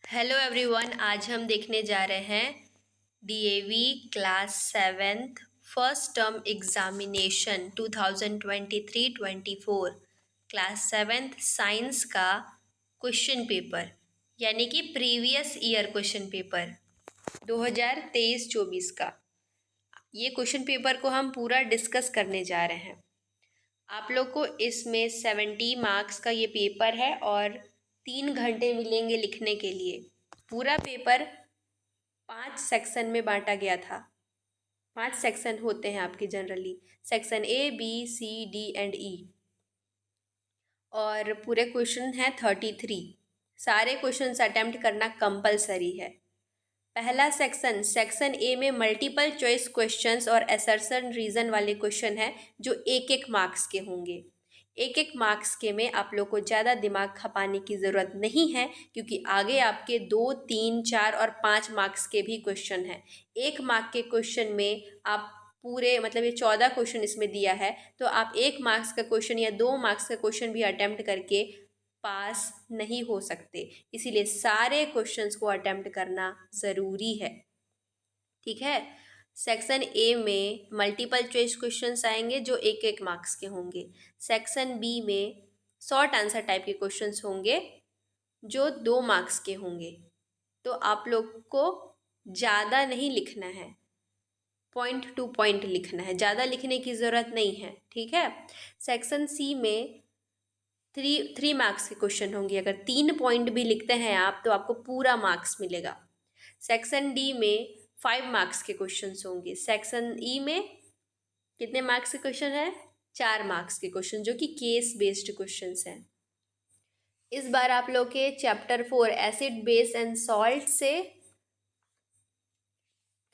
Hello everyone, आज हम देखने जा रहे हैं DAV class seventh first term examination 2023-24 class seventh science का क्वेश्चन पेपर यानी कि प्रीवियस ईयर क्वेश्चन पेपर 2023-24 का। ये क्वेश्चन पेपर को हम पूरा डिस्कस करने जा रहे हैं। आप लोग को इसमें 70 मार्क्स का ये पेपर है और 3 घंटे मिलेंगे लिखने के लिए। पूरा पेपर 5 सेक्शन में बांटा गया था। 5 सेक्शन होते हैं आपके generally, section A B C D and E, और पूरे क्वेश्चन हैं 33। सारे क्वेश्चंस अटेम्प्ट करना कंपलसरी है। पहला सेक्शन ए में मल्टीपल चॉइस क्वेश्चंस और असर्शन रीजन वाले क्वेश्चन हैं जो एक एक मार्क्स के होंगे। एक एक मार्क्स के में आप लोग को ज़्यादा दिमाग खपाने की ज़रूरत नहीं है, क्योंकि आगे आपके 2, 3, 4 और 5 मार्क्स के भी क्वेश्चन हैं। 1 मार्क के क्वेश्चन में आप पूरे मतलब ये 14 क्वेश्चन इसमें दिया है, तो आप 1 मार्क्स का क्वेश्चन या 2 मार्क्स का क्वेश्चन भी अटेम्प्ट करके पास नहीं हो सकते। इसीलिए सारे क्वेश्चंस को अटेम्प्ट करना ज़रूरी है। ठीक है। सेक्शन ए में मल्टीपल चॉइस क्वेश्चंस आएंगे जो एक एक मार्क्स के होंगे। सेक्शन बी में शॉर्ट आंसर टाइप के क्वेश्चंस होंगे जो 2 मार्क्स के होंगे। तो आप लोग को ज़्यादा नहीं लिखना है, पॉइंट टू पॉइंट लिखना है, ज़्यादा लिखने की ज़रूरत नहीं है। ठीक है। सेक्शन सी में थ्री मार्क्स के क्वेश्चन होंगे। अगर 3 पॉइंट भी लिखते हैं आप तो आपको पूरा मार्क्स मिलेगा। सेक्शन डी में 5 मार्क्स के क्वेश्चंस होंगे। सेक्शन ई में कितने मार्क्स के क्वेश्चन है? 4 मार्क्स के क्वेश्चन, जो कि केस बेस्ड क्वेश्चंस हैं। इस बार आप लोग के chapter 4 acid base and salt से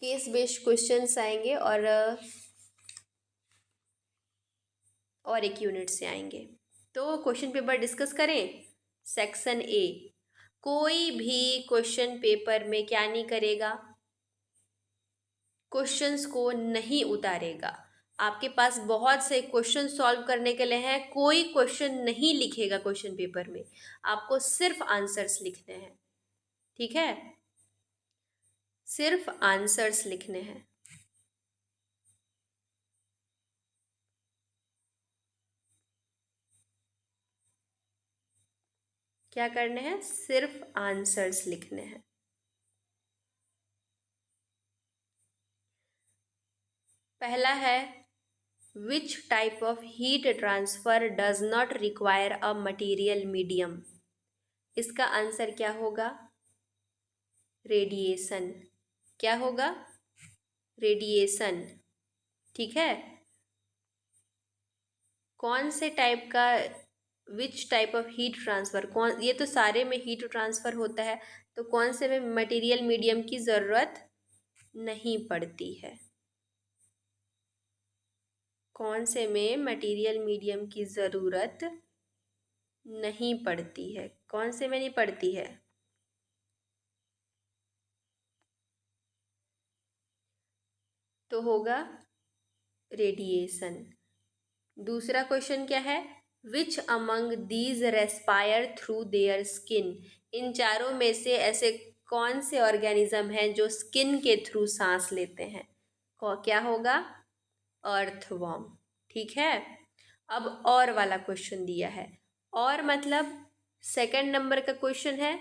केस बेस्ड क्वेश्चंस आएंगे और एक यूनिट से आएंगे। तो क्वेश्चन पेपर डिस्कस करें। सेक्शन ए, कोई भी क्वेश्चन पेपर में क्या नहीं करेगा? क्वेश्चंस को नहीं उतारेगा। आपके पास बहुत से क्वेश्चन सॉल्व करने के लिए हैं, कोई क्वेश्चन नहीं लिखेगा क्वेश्चन पेपर में। आपको सिर्फ आंसर्स लिखने हैं। ठीक है, सिर्फ आंसर्स लिखने हैं। क्या करने हैं? सिर्फ आंसर्स लिखने हैं। पहला है, which type of heat transfer does not require a material medium. इसका आंसर क्या होगा? रेडिएशन। क्या होगा? रेडिएशन। ठीक है। कौन से टाइप का, which type of heat transfer, कौन, ये तो सारे में हीट ट्रांसफ़र होता है, तो कौन से में मटेरियल मीडियम की ज़रूरत नहीं पड़ती है? कौन से में मटेरियल मीडियम की ज़रूरत नहीं पड़ती है? कौन से में नहीं पड़ती है? तो होगा रेडिएशन। दूसरा क्वेश्चन क्या है? Which among these respire through their skin. इन चारों में से ऐसे कौन से ऑर्गेनिज्म हैं जो स्किन के थ्रू सांस लेते हैं? क्या होगा? अर्थवॉर्म। ठीक है। अब और वाला क्वेश्चन दिया है, और मतलब सेकंड नंबर का क्वेश्चन है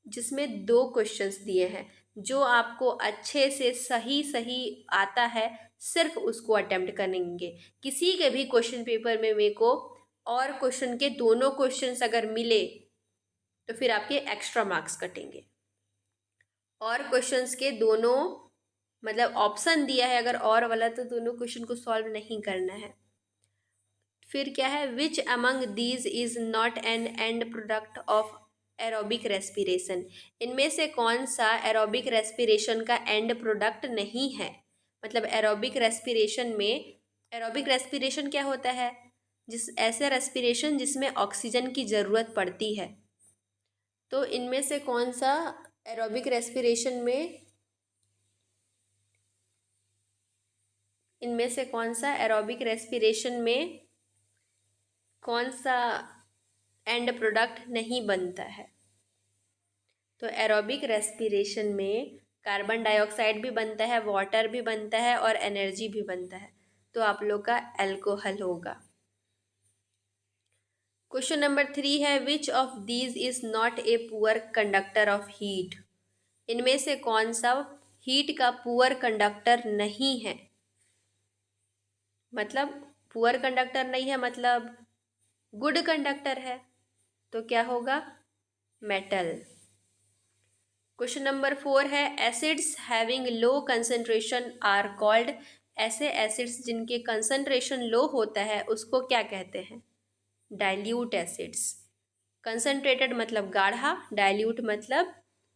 जिसमें 2 क्वेश्चंस दिए हैं। जो आपको अच्छे से सही सही आता है सिर्फ उसको अटेम्प्ट करेंगे। किसी के भी क्वेश्चन पेपर में मेरे को और क्वेश्चन के दोनों क्वेश्चंस अगर मिले तो फिर आपके एक्स्ट्रा मार्क्स कटेंगे। और क्वेश्चंस के दोनों मतलब ऑप्शन दिया है अगर और वाला, तो दोनों क्वेश्चन को सॉल्व नहीं करना है। फिर क्या है? Which among these is not an and product of aerobic respiration. इनमें से कौन सा एरोबिक रेस्पिरेशन का एंड प्रोडक्ट नहीं है? मतलब एरोबिक रेस्पिरेशन में, एरोबिक रेस्पिरेशन क्या होता है? जिस ऐसे रेस्पिरेशन जिसमें ऑक्सीजन की ज़रूरत पड़ती है। तो इनमें से कौन सा एरोबिक रेस्पिरेशन में, इनमें से कौन सा एरोबिक रेस्पिरेशन में कौन सा एंड प्रोडक्ट नहीं बनता है? तो एरोबिक रेस्पिरेशन में कार्बन डाइऑक्साइड भी बनता है, वाटर भी बनता है और एनर्जी भी बनता है, तो आप लोग का अल्कोहल होगा। क्वेश्चन नंबर 3 है, which of these is not a poor conductor of heat. इनमें से कौन सा हीट का पुअर कंडक्टर नहीं है। मतलब पुअर कंडक्टर नहीं है मतलब गुड कंडक्टर है, तो क्या होगा, मेटल। क्वेश्चन नंबर 4 है, acids having low concentration are called. ऐसे एसिड्स जिनके कंसंट्रेशन लो होता है उसको क्या कहते हैं, डाइल्यूट एसिड्स। कंसंट्रेटेड मतलब गाढ़ा, डाइल्यूट मतलब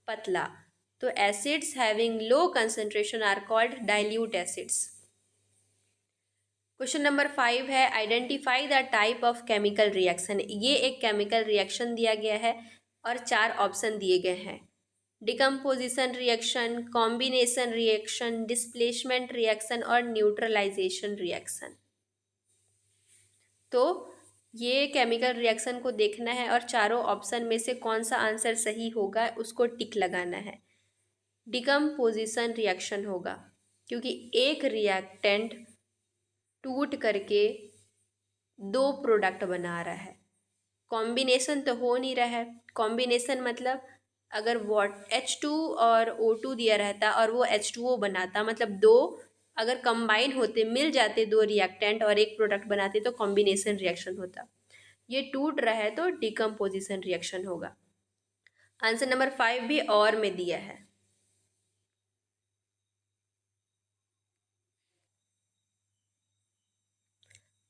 पतला, तो acids having low concentration are called dilute acids. Question number 5 है, identify the type of chemical reaction. ये एक केमिकल रिएक्शन दिया गया है और 4 ऑप्शन दिए गए हैं, decomposition reaction, combination reaction, displacement reaction और न्यूट्रलाइजेशन रिएक्शन। तो ये केमिकल रिएक्शन को देखना है और चारों ऑप्शन में से कौन सा आंसर सही होगा उसको टिक लगाना है। डिकम्पोजिशन रिएक्शन होगा क्योंकि एक रिएक्टेंट टूट करके 2 प्रोडक्ट बना रहा है। कॉम्बिनेशन तो हो नहीं रहा है। कॉम्बिनेशन मतलब अगर H2 और O2 दिया रहता और वो H2O बनाता, मतलब 2 अगर कंबाइन होते, मिल जाते 2 रिएक्टेंट और एक प्रोडक्ट बनाते, तो कॉम्बिनेशन रिएक्शन होता। ये टूट रहा है तो डिकम्पोजिशन रिएक्शन होगा। आंसर नंबर 5 भी और में दिया है।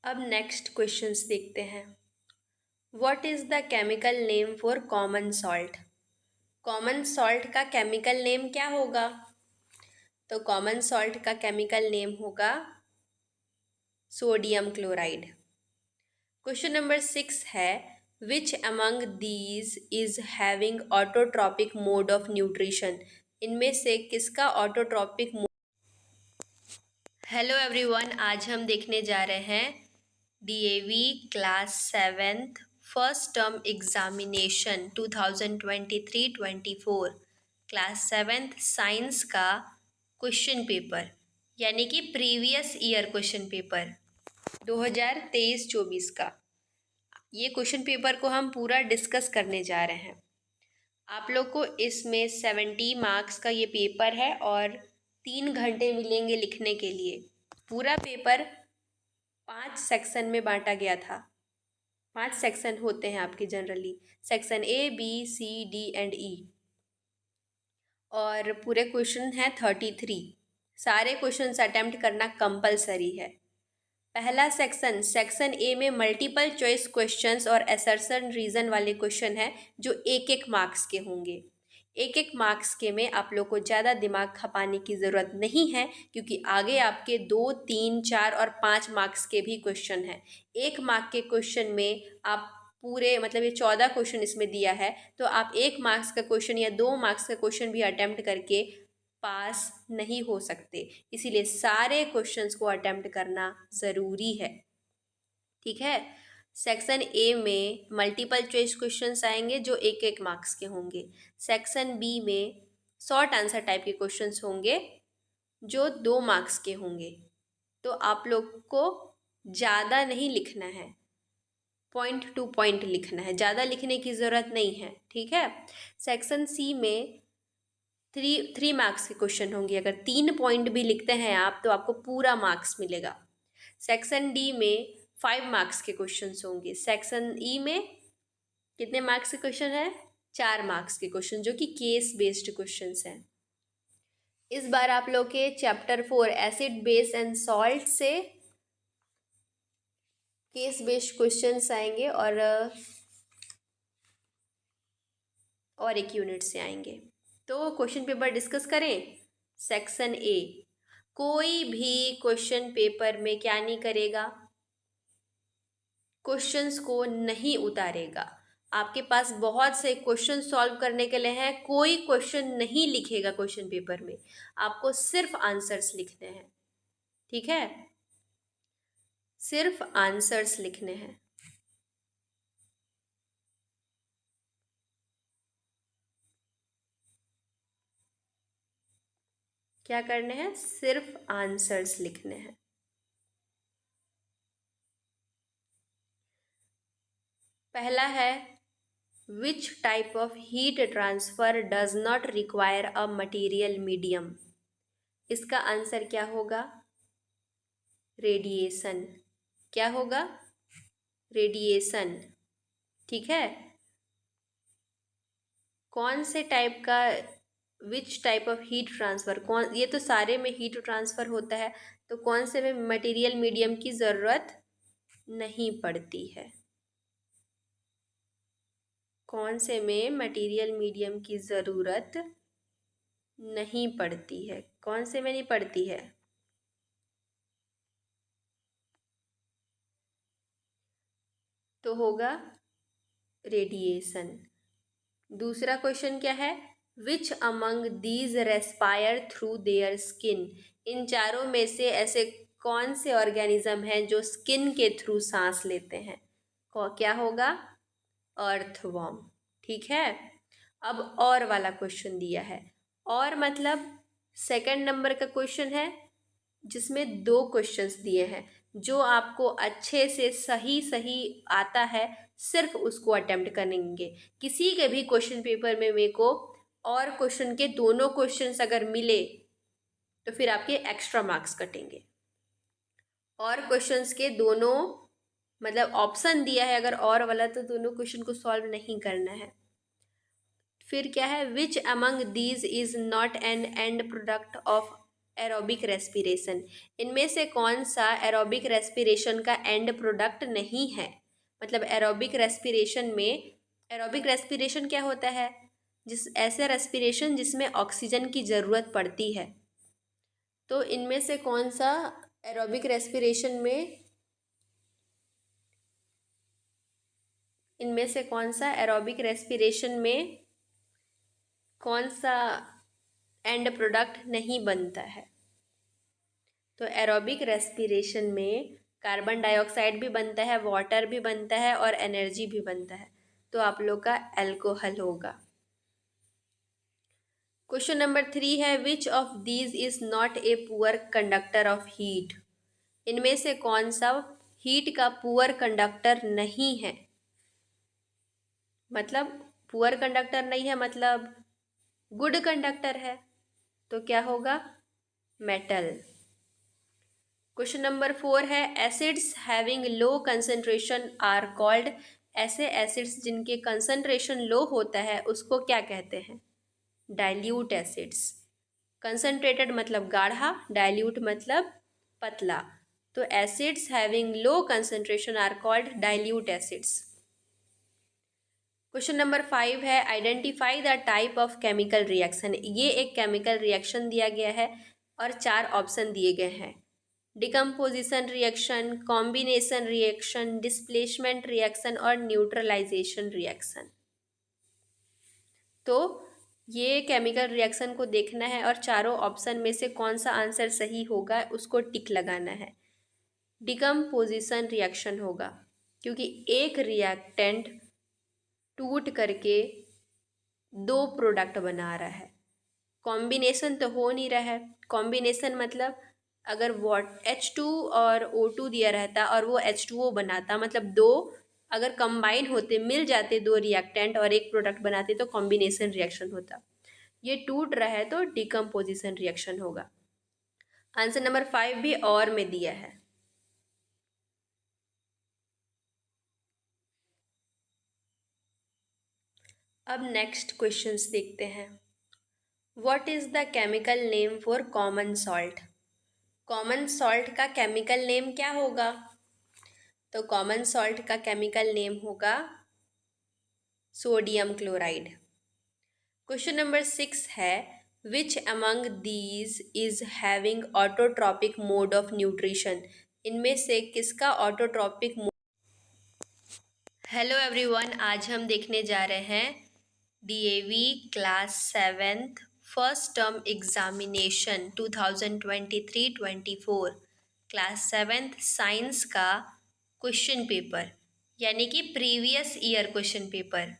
अब नेक्स्ट क्वेश्चंस देखते हैं। What is the chemical name for common salt. Common salt का केमिकल नेम क्या होगा, तो कॉमन सॉल्ट का केमिकल नेम होगा सोडियम क्लोराइड। क्वेश्चन नंबर 6 है, which among these is having autotrophic mode of nutrition. इनमें से किसका ऑटोट्रॉपिक मोड। हेलो एवरीवन, आज हम देखने जा रहे हैं DAV class 7th first term examination 2023-24 class 7th science का क्वेश्चन पेपर, यानी कि प्रीवियस ईयर क्वेश्चन पेपर 2023-24 का। ये क्वेश्चन पेपर को हम पूरा डिस्कस करने जा रहे हैं। आप लोग को इसमें 70 मार्क्स का ये पेपर है और 3 घंटे मिलेंगे लिखने के लिए। पूरा पेपर 5 सेक्शन में बांटा गया था। 5 सेक्शन होते हैं आपके generally, section A, B, C, D and E। और पूरे क्वेश्चन हैं 33। सारे क्वेश्चन अटेम्प्ट करना कंपलसरी है। पहला सेक्शन ए में मल्टीपल चॉइस क्वेश्चंस और असर्शन रीजन वाले क्वेश्चन हैं जो 1-1 मार्क्स के होंगे। 1-1 मार्क्स के में आप लोग को ज़्यादा दिमाग खपाने की ज़रूरत नहीं है क्योंकि आगे आपके 2, 3, 4 और 5 मार्क्स के भी क्वेश्चन हैं। 1 मार्क के क्वेश्चन में आप पूरे, मतलब ये 14 क्वेश्चन इसमें दिया है, तो आप 1 मार्क्स का क्वेश्चन या 2 मार्क्स का क्वेश्चन भी अटेम्प्ट करके पास नहीं हो सकते। इसीलिए सारे क्वेश्चंस को अटेम्प्ट करना ज़रूरी है, ठीक है। सेक्शन ए में मल्टीपल चॉइस क्वेश्चंस आएंगे जो 1-1 मार्क्स के होंगे। सेक्शन बी में शॉर्ट आंसर टाइप के क्वेश्चंस होंगे जो 2 मार्क्स के होंगे। तो आप लोग को ज़्यादा नहीं लिखना है, पॉइंट टू पॉइंट लिखना है, ज़्यादा लिखने की ज़रूरत नहीं है, ठीक है। सेक्शन सी में 3 मार्क्स के क्वेश्चन होंगे। अगर 3 पॉइंट भी लिखते हैं आप तो आपको पूरा मार्क्स मिलेगा। सेक्शन डी में 5 मार्क्स के क्वेश्चन होंगे। सेक्शन ई में कितने मार्क्स के क्वेश्चन है, 4 मार्क्स के क्वेश्चन, जो कि केस बेस्ड क्वेश्चन हैं। इस बार आप लोग के chapter 4 acid base and salt से केस बेस्ड क्वेश्चन आएंगे और एक यूनिट से आएंगे। तो क्वेश्चन पेपर डिस्कस करें। सेक्शन ए, कोई भी क्वेश्चन पेपर में क्या नहीं करेगा, क्वेश्चंस को नहीं उतारेगा। आपके पास बहुत से क्वेश्चन सॉल्व करने के लिए हैं, कोई क्वेश्चन नहीं लिखेगा क्वेश्चन पेपर में, आपको सिर्फ आंसर्स लिखने हैं, ठीक है, सिर्फ आंसर्स लिखने हैं। क्या करने हैं? सिर्फ आंसर्स लिखने हैं। पहला है which type of heat transfer does not require a material medium. इसका आंसर क्या होगा? रेडिएशन। क्या होगा? रेडिएशन। ठीक है। कौन से टाइप का, which type of heat transfer, कौन, ये तो सारे में हीट ट्रांसफ़र होता है, तो कौन से में मटेरियल मीडियम की ज़रूरत नहीं पड़ती है? कौन से में मटेरियल मीडियम की ज़रूरत नहीं पड़ती है? कौन से में नहीं पड़ती है? तो होगा रेडिएशन। दूसरा क्वेश्चन क्या है? Which among these respire through their skin. इन चारों में से ऐसे कौन से ऑर्गेनिज्म हैं जो स्किन के थ्रू सांस लेते हैं? क्या होगा? अर्थवॉर्म। ठीक है। अब और वाला क्वेश्चन दिया है, और मतलब सेकंड नंबर का क्वेश्चन है जिसमें दो क्वेश्चंस दिए हैं। जो आपको अच्छे से सही सही आता है सिर्फ उसको अटेम्प्ट करेंगे। किसी के भी क्वेश्चन पेपर में मेरे को और क्वेश्चन के दोनों क्वेश्चंस अगर मिले तो फिर आपके एक्स्ट्रा मार्क्स कटेंगे। और क्वेश्चंस के दोनों मतलब ऑप्शन दिया है अगर और वाला, तो दोनों क्वेश्चन को सॉल्व नहीं करना है। फिर क्या है? Which among these is not an and product of aerobic respiration. इनमें से कौन सा एरोबिक रेस्पिरेशन का एंड प्रोडक्ट नहीं है? मतलब एरोबिक रेस्पिरेशन में, एरोबिक रेस्पिरेशन क्या होता है? ऐसे रेस्पिरेशन जिसमें ऑक्सीजन की ज़रूरत पड़ती है। तो इनमें से कौन सा एरोबिक रेस्पिरेशन में, इनमें से कौन सा एरोबिक रेस्पिरेशन में कौन सा एंड प्रोडक्ट नहीं बनता है? तो एरोबिक रेस्पिरेशन में कार्बन डाइऑक्साइड भी बनता है, वाटर भी बनता है और एनर्जी भी बनता है। तो आप लोग का अल्कोहल होगा। क्वेश्चन नंबर 3 है which of these is not a poor conductor of heat. इनमें से कौन सा हीट का पुअर कंडक्टर नहीं है? मतलब पुअर कंडक्टर नहीं है मतलब गुड कंडक्टर है। तो क्या होगा? मेटल। क्वेश्चन नंबर 4 है acids having low concentration are called. ऐसे एसिड्स जिनके कंसंट्रेशन लो होता है उसको क्या कहते हैं? Dilute acids. कंसंट्रेटेड मतलब गाढ़ा, डाइल्यूट मतलब पतला। तो acids having low concentration are called dilute acids. Question number 5 है identify the type of chemical reaction. ये एक केमिकल रिएक्शन दिया गया है और 4 ऑप्शन दिए गए हैं। Decomposition reaction, combination reaction, displacement reaction और न्यूट्रलाइजेशन रिएक्शन। तो ये केमिकल रिएक्शन को देखना है और चारों ऑप्शन में से कौन सा आंसर सही होगा उसको टिक लगाना है। डिकम्पोजिशन रिएक्शन होगा क्योंकि एक रिएक्टेंट टूट करके 2 प्रोडक्ट बना रहा है। कॉम्बिनेशन तो हो नहीं रहा है। कॉम्बिनेशन मतलब अगर H2 और O2 दिया रहता और वो H2O बनाता, मतलब दो अगर कंबाइन होते, मिल जाते दो रिएक्टेंट और एक प्रोडक्ट बनाते तो कॉम्बिनेशन रिएक्शन होता। ये टूट रहा है तो डिकम्पोजिशन रिएक्शन होगा। आंसर नंबर 5 भी और में दिया है। अब नेक्स्ट क्वेश्चंस देखते हैं। What is the chemical name for common salt. Common salt का केमिकल नेम क्या होगा? तो कॉमन सॉल्ट का केमिकल नेम होगा सोडियम क्लोराइड। क्वेश्चन नंबर 6 है which among these is having autotrophic mode of nutrition. इनमें से किसका ऑटोट्रॉपिक मोड। हेलो एवरीवन, आज हम देखने जा रहे हैं DAV class 7th first term examination 2023-24 class 7th science का क्वेश्चन पेपर, यानी कि प्रीवियस ईयर क्वेश्चन पेपर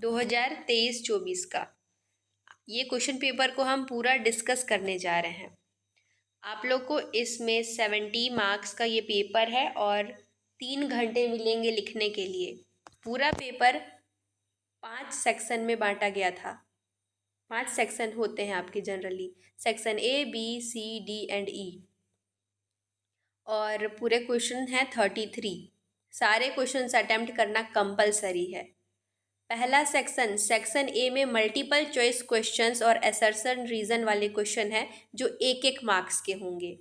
2023-24 का। ये क्वेश्चन पेपर को हम पूरा डिस्कस करने जा रहे हैं। आप लोग को इसमें 70 मार्क्स का ये पेपर है और 3 घंटे मिलेंगे लिखने के लिए। पूरा पेपर 5 सेक्शन में बांटा गया था। 5 सेक्शन होते हैं आपके generally, section A, B, C, D and E। और पूरे क्वेश्चन हैं 33। सारे क्वेश्चंस अटेम्प्ट करना कंपलसरी है। पहला सेक्शन ए में मल्टीपल चॉइस क्वेश्चंस और असर्शन रीजन वाले क्वेश्चन हैं जो एक एक मार्क्स के होंगे।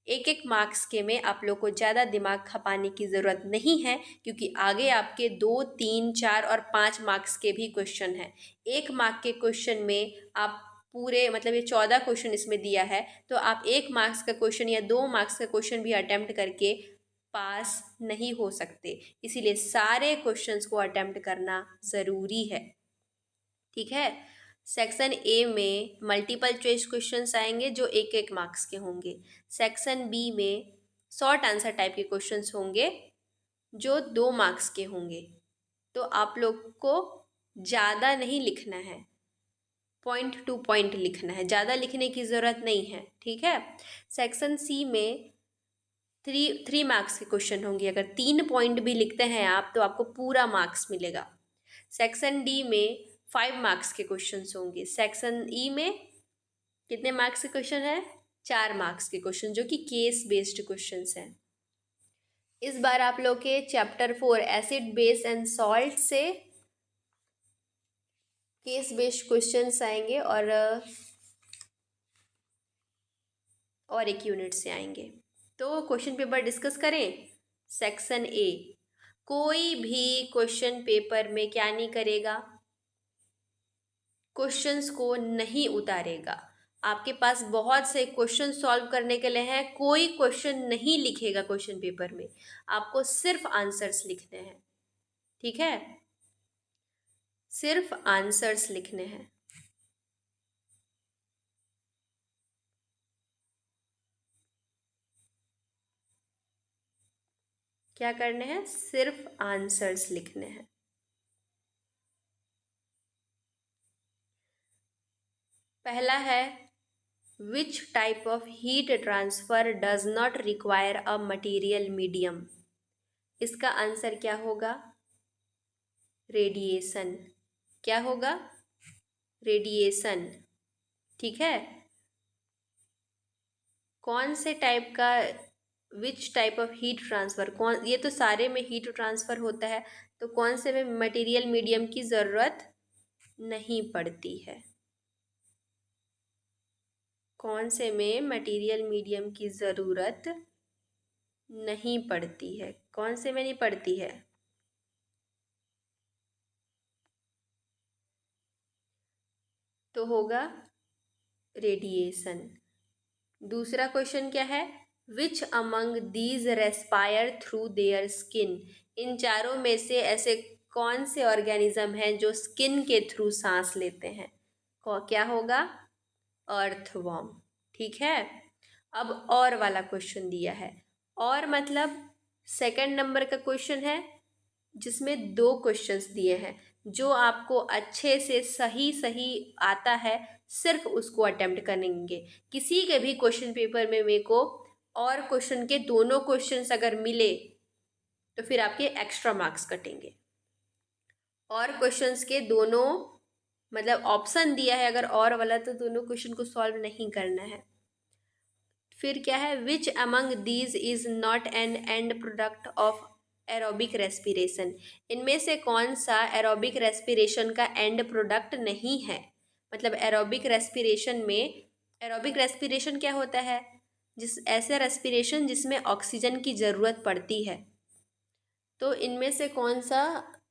एक एक मार्क्स के में आप लोग को ज़्यादा दिमाग खपाने की ज़रूरत नहीं है, क्योंकि आगे आपके 2, 3, 4 और 5 मार्क्स के भी क्वेश्चन हैं। 1 मार्क के क्वेश्चन में आप पूरे मतलब ये 14 क्वेश्चन इसमें दिया है, तो आप 1 मार्क्स का क्वेश्चन या 2 मार्क्स का क्वेश्चन भी अटेम्प्ट करके पास नहीं हो सकते। इसीलिए सारे क्वेश्चंस को अटेम्प्ट करना ज़रूरी है। ठीक है। सेक्शन ए में मल्टीपल चॉइस क्वेश्चंस आएंगे जो एक एक मार्क्स के होंगे। सेक्शन बी में शॉर्ट आंसर टाइप के क्वेश्चंस होंगे जो 2 मार्क्स के होंगे। तो आप लोग को ज़्यादा नहीं लिखना है, पॉइंट टू पॉइंट लिखना है, ज़्यादा लिखने की ज़रूरत नहीं है। ठीक है। सेक्शन सी में 3 मार्क्स के क्वेश्चन होंगे। अगर 3 पॉइंट भी लिखते हैं आप तो आपको पूरा मार्क्स मिलेगा। सेक्शन डी में 5 मार्क्स के क्वेश्चंस होंगे। सेक्शन ई में कितने मार्क्स के क्वेश्चन है? 4 मार्क्स के क्वेश्चन, जो कि केस बेस्ड क्वेश्चंस हैं। इस बार आप लोग के chapter 4 acid base and salt से केस बेस्ड क्वेश्चंस आएंगे और एक यूनिट से आएंगे। तो क्वेश्चन पेपर डिस्कस करें। सेक्शन ए, कोई भी क्वेश्चन पेपर में क्या नहीं करेगा? क्वेश्चंस को नहीं उतारेगा। आपके पास बहुत से क्वेश्चन सॉल्व करने के लिए हैं, कोई क्वेश्चन नहीं लिखेगा क्वेश्चन पेपर में, आपको सिर्फ आंसर्स लिखने हैं। ठीक है, सिर्फ आंसर्स लिखने हैं। क्या करने हैं? सिर्फ आंसर्स लिखने हैं। पहला है, which type of heat transfer does not require a material medium. इसका आंसर क्या होगा? रेडिएशन। क्या होगा? रेडिएशन। ठीक है। कौन से टाइप का, which type of heat transfer, कौन, ये तो सारे में हीट ट्रांसफ़र होता है, तो कौन से में मटेरियल मीडियम की ज़रूरत नहीं पड़ती है? कौन से में मटेरियल मीडियम की ज़रूरत नहीं पड़ती है? कौन से में नहीं पड़ती है? तो होगा रेडिएशन। दूसरा क्वेश्चन क्या है? Which among these respire through their skin. इन चारों में से ऐसे कौन से ऑर्गेनिज्म हैं जो स्किन के थ्रू सांस लेते हैं? क्या होगा? अर्थवॉर्म। ठीक है। अब और वाला क्वेश्चन दिया है, और मतलब सेकंड नंबर का क्वेश्चन है जिसमें 2 क्वेश्चंस दिए हैं। जो आपको अच्छे से सही सही आता है सिर्फ उसको अटेम्प्ट करेंगे। किसी के भी क्वेश्चन पेपर में मेरे को और क्वेश्चन के दोनों क्वेश्चंस अगर मिले तो फिर आपके एक्स्ट्रा मार्क्स कटेंगे। और क्वेश्चंस के दोनों मतलब ऑप्शन दिया है अगर और वाला, तो दोनों क्वेश्चन को सॉल्व नहीं करना है। फिर क्या है? Which among these is not an and product of aerobic respiration. इनमें से कौन सा एरोबिक रेस्पिरेशन का एंड प्रोडक्ट नहीं है? मतलब एरोबिक रेस्पिरेशन में, एरोबिक रेस्पिरेशन क्या होता है? ऐसे रेस्पिरेशन जिसमें ऑक्सीजन की ज़रूरत पड़ती है। तो इनमें से कौन सा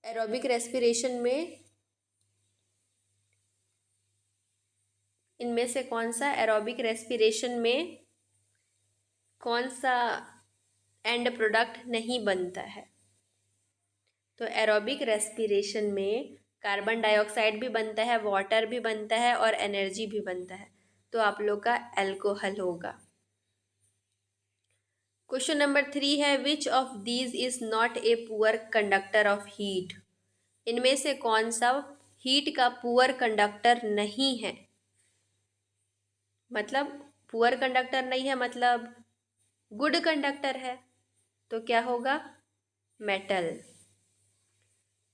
एरोबिक रेस्पिरेशन में, इनमें से कौन सा एरोबिक रेस्पिरेशन में कौन सा एंड प्रोडक्ट नहीं बनता है? तो एरोबिक रेस्पिरेशन में कार्बन डाइऑक्साइड भी बनता है, वाटर भी बनता है और एनर्जी भी बनता है। तो आप लोग का अल्कोहल होगा। क्वेश्चन नंबर 3 है, which of these is not a poor conductor of heat. इनमें से कौन सा हीट का पुअर कंडक्टर नहीं है? मतलब पुअर कंडक्टर नहीं है, मतलब गुड कंडक्टर है, तो क्या होगा? मेटल।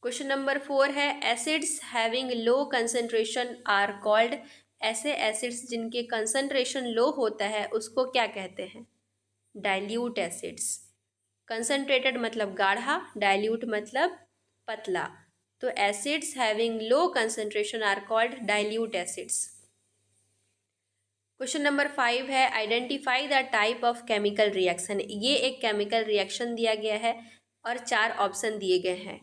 क्वेश्चन नंबर 4 है acids having low concentration are called. ऐसे एसिड्स जिनके कंसंट्रेशन लो होता है उसको क्या कहते हैं? Dilute acids. कंसंट्रेटेड मतलब गाढ़ा, डाइल्यूट मतलब पतला। तो acids having low concentration are called dilute acids. Question number 5 है identify the type of chemical reaction. ये एक केमिकल रिएक्शन दिया गया है और 4 ऑप्शन दिए गए हैं।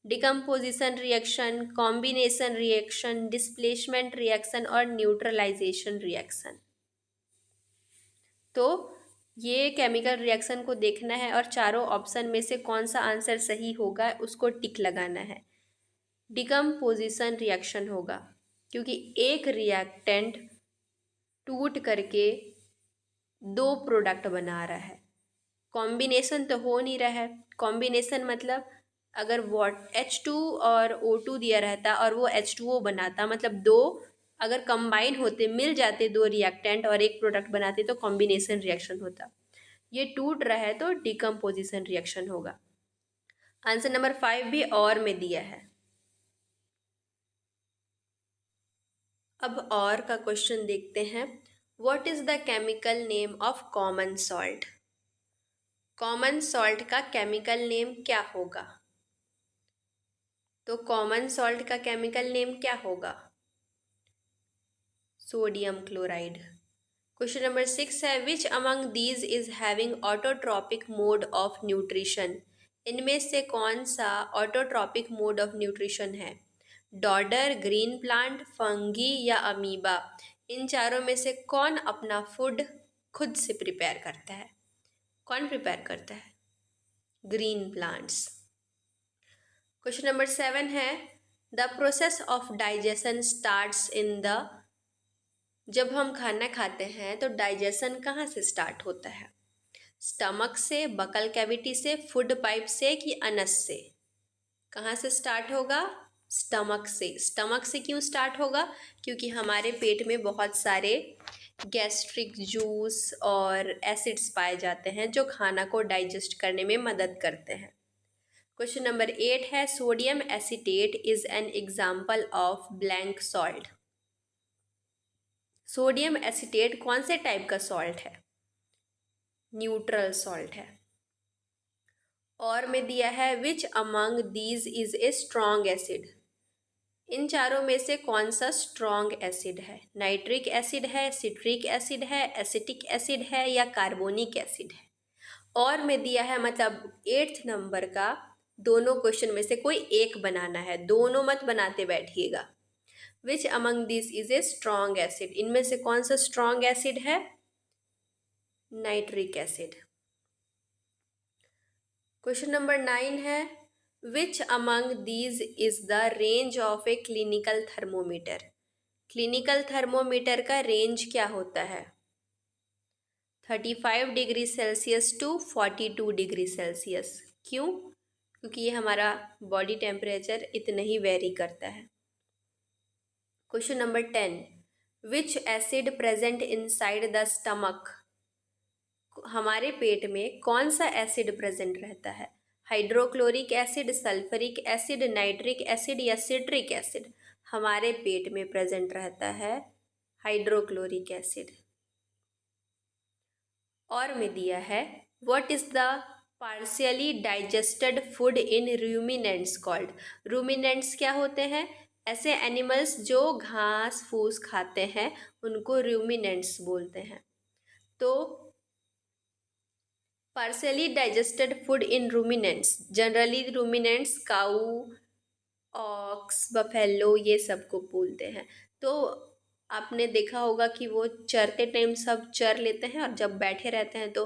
Decomposition reaction, combination reaction, displacement reaction और न्यूट्रलाइजेशन रिएक्शन। तो ये केमिकल रिएक्शन को देखना है और चारों ऑप्शन में से कौन सा आंसर सही होगा उसको टिक लगाना है। डिकम्पोजिशन रिएक्शन होगा क्योंकि एक रिएक्टेंट टूट करके 2 प्रोडक्ट बना रहा है। कॉम्बिनेशन तो हो नहीं रहा है। कॉम्बिनेशन मतलब अगर H2 और O2 दिया रहता और वो H2O बनाता, मतलब 2 अगर कंबाइन होते, मिल जाते 2 रिएक्टेंट और एक प्रोडक्ट बनाते तो कॉम्बिनेशन रिएक्शन होता। ये टूट रहा है तो डिकम्पोजिशन रिएक्शन होगा। आंसर नंबर 5 भी और में दिया है। अब और का क्वेश्चन देखते हैं। What is the chemical name of common salt? Common salt का केमिकल नेम क्या होगा? तो कॉमन सॉल्ट का केमिकल नेम क्या होगा? Sodium chloride. क्वेश्चन नंबर 6 है which among these is having autotrophic mode of nutrition. इनमें से कौन सा ऑटोट्रॉपिक मोड ऑफ न्यूट्रिशन है? डॉडर, ग्रीन प्लांट, फंगी या अमीबा। इन चारों में से कौन अपना फूड खुद से प्रिपेयर करता है? कौन प्रिपेयर करता है? Green plants. क्वेश्चन नंबर 7 है the process of digestion starts in the. जब हम खाना खाते हैं तो डाइजेशन कहाँ से स्टार्ट होता है? स्टमक से, बकल कैविटी से, फूड पाइप से कि अनस से? कहाँ से स्टार्ट होगा? स्टमक से। स्टमक से क्यों स्टार्ट होगा? क्योंकि हमारे पेट में बहुत सारे गैस्ट्रिक जूस और एसिड्स पाए जाते हैं जो खाना को डाइजेस्ट करने में मदद करते हैं। क्वेश्चन नंबर 8 है sodium acetate is an example of blank salt. Sodium acetate कौन से टाइप का सॉल्ट है? न्यूट्रल सॉल्ट है। और में दिया है which among these is a strong acid. इन चारों में से कौन सा स्ट्रॉन्ग एसिड है? नाइट्रिक एसिड है, सिट्रिक एसिड है, एसिटिक एसिड है या कार्बोनिक एसिड है? और में दिया है मतलब 8th नंबर का दोनों क्वेश्चन में से कोई एक बनाना है, दोनों मत बनाते बैठिएगा। Which among this is a strong acid. इनमें से कौन सा स्ट्रॉन्ग एसिड है? Nitric acid. क्वेश्चन नंबर 9 है which among these is the range of a clinical thermometer. Clinical thermometer का रेंज क्या होता है? 35 degree Celsius to 42 degree Celsius. क्यों? क्योंकि ये हमारा बॉडी टेम्परेचर इतना ही वेरी करता है। Question number 10 which acid present inside the stomach. हमारे पेट में कौन सा एसिड प्रेजेंट रहता है? Hydrochloric acid, sulphuric acid, nitric acid या सिट्रिक एसिड। हमारे पेट में प्रेजेंट रहता है हाइड्रोक्लोरिक एसिड। और में दिया है what is the partially digested food in ruminants called. Ruminants क्या होते हैं? ऐसे एनिमल्स जो घास फूस खाते हैं उनको रूमिनेंट्स बोलते हैं। तो partially digested food in ruminants, generally ruminants cow, ox, buffalo ये सब को बोलते हैं। तो आपने देखा होगा कि वो चरते टाइम सब चर लेते हैं और जब बैठे रहते हैं तो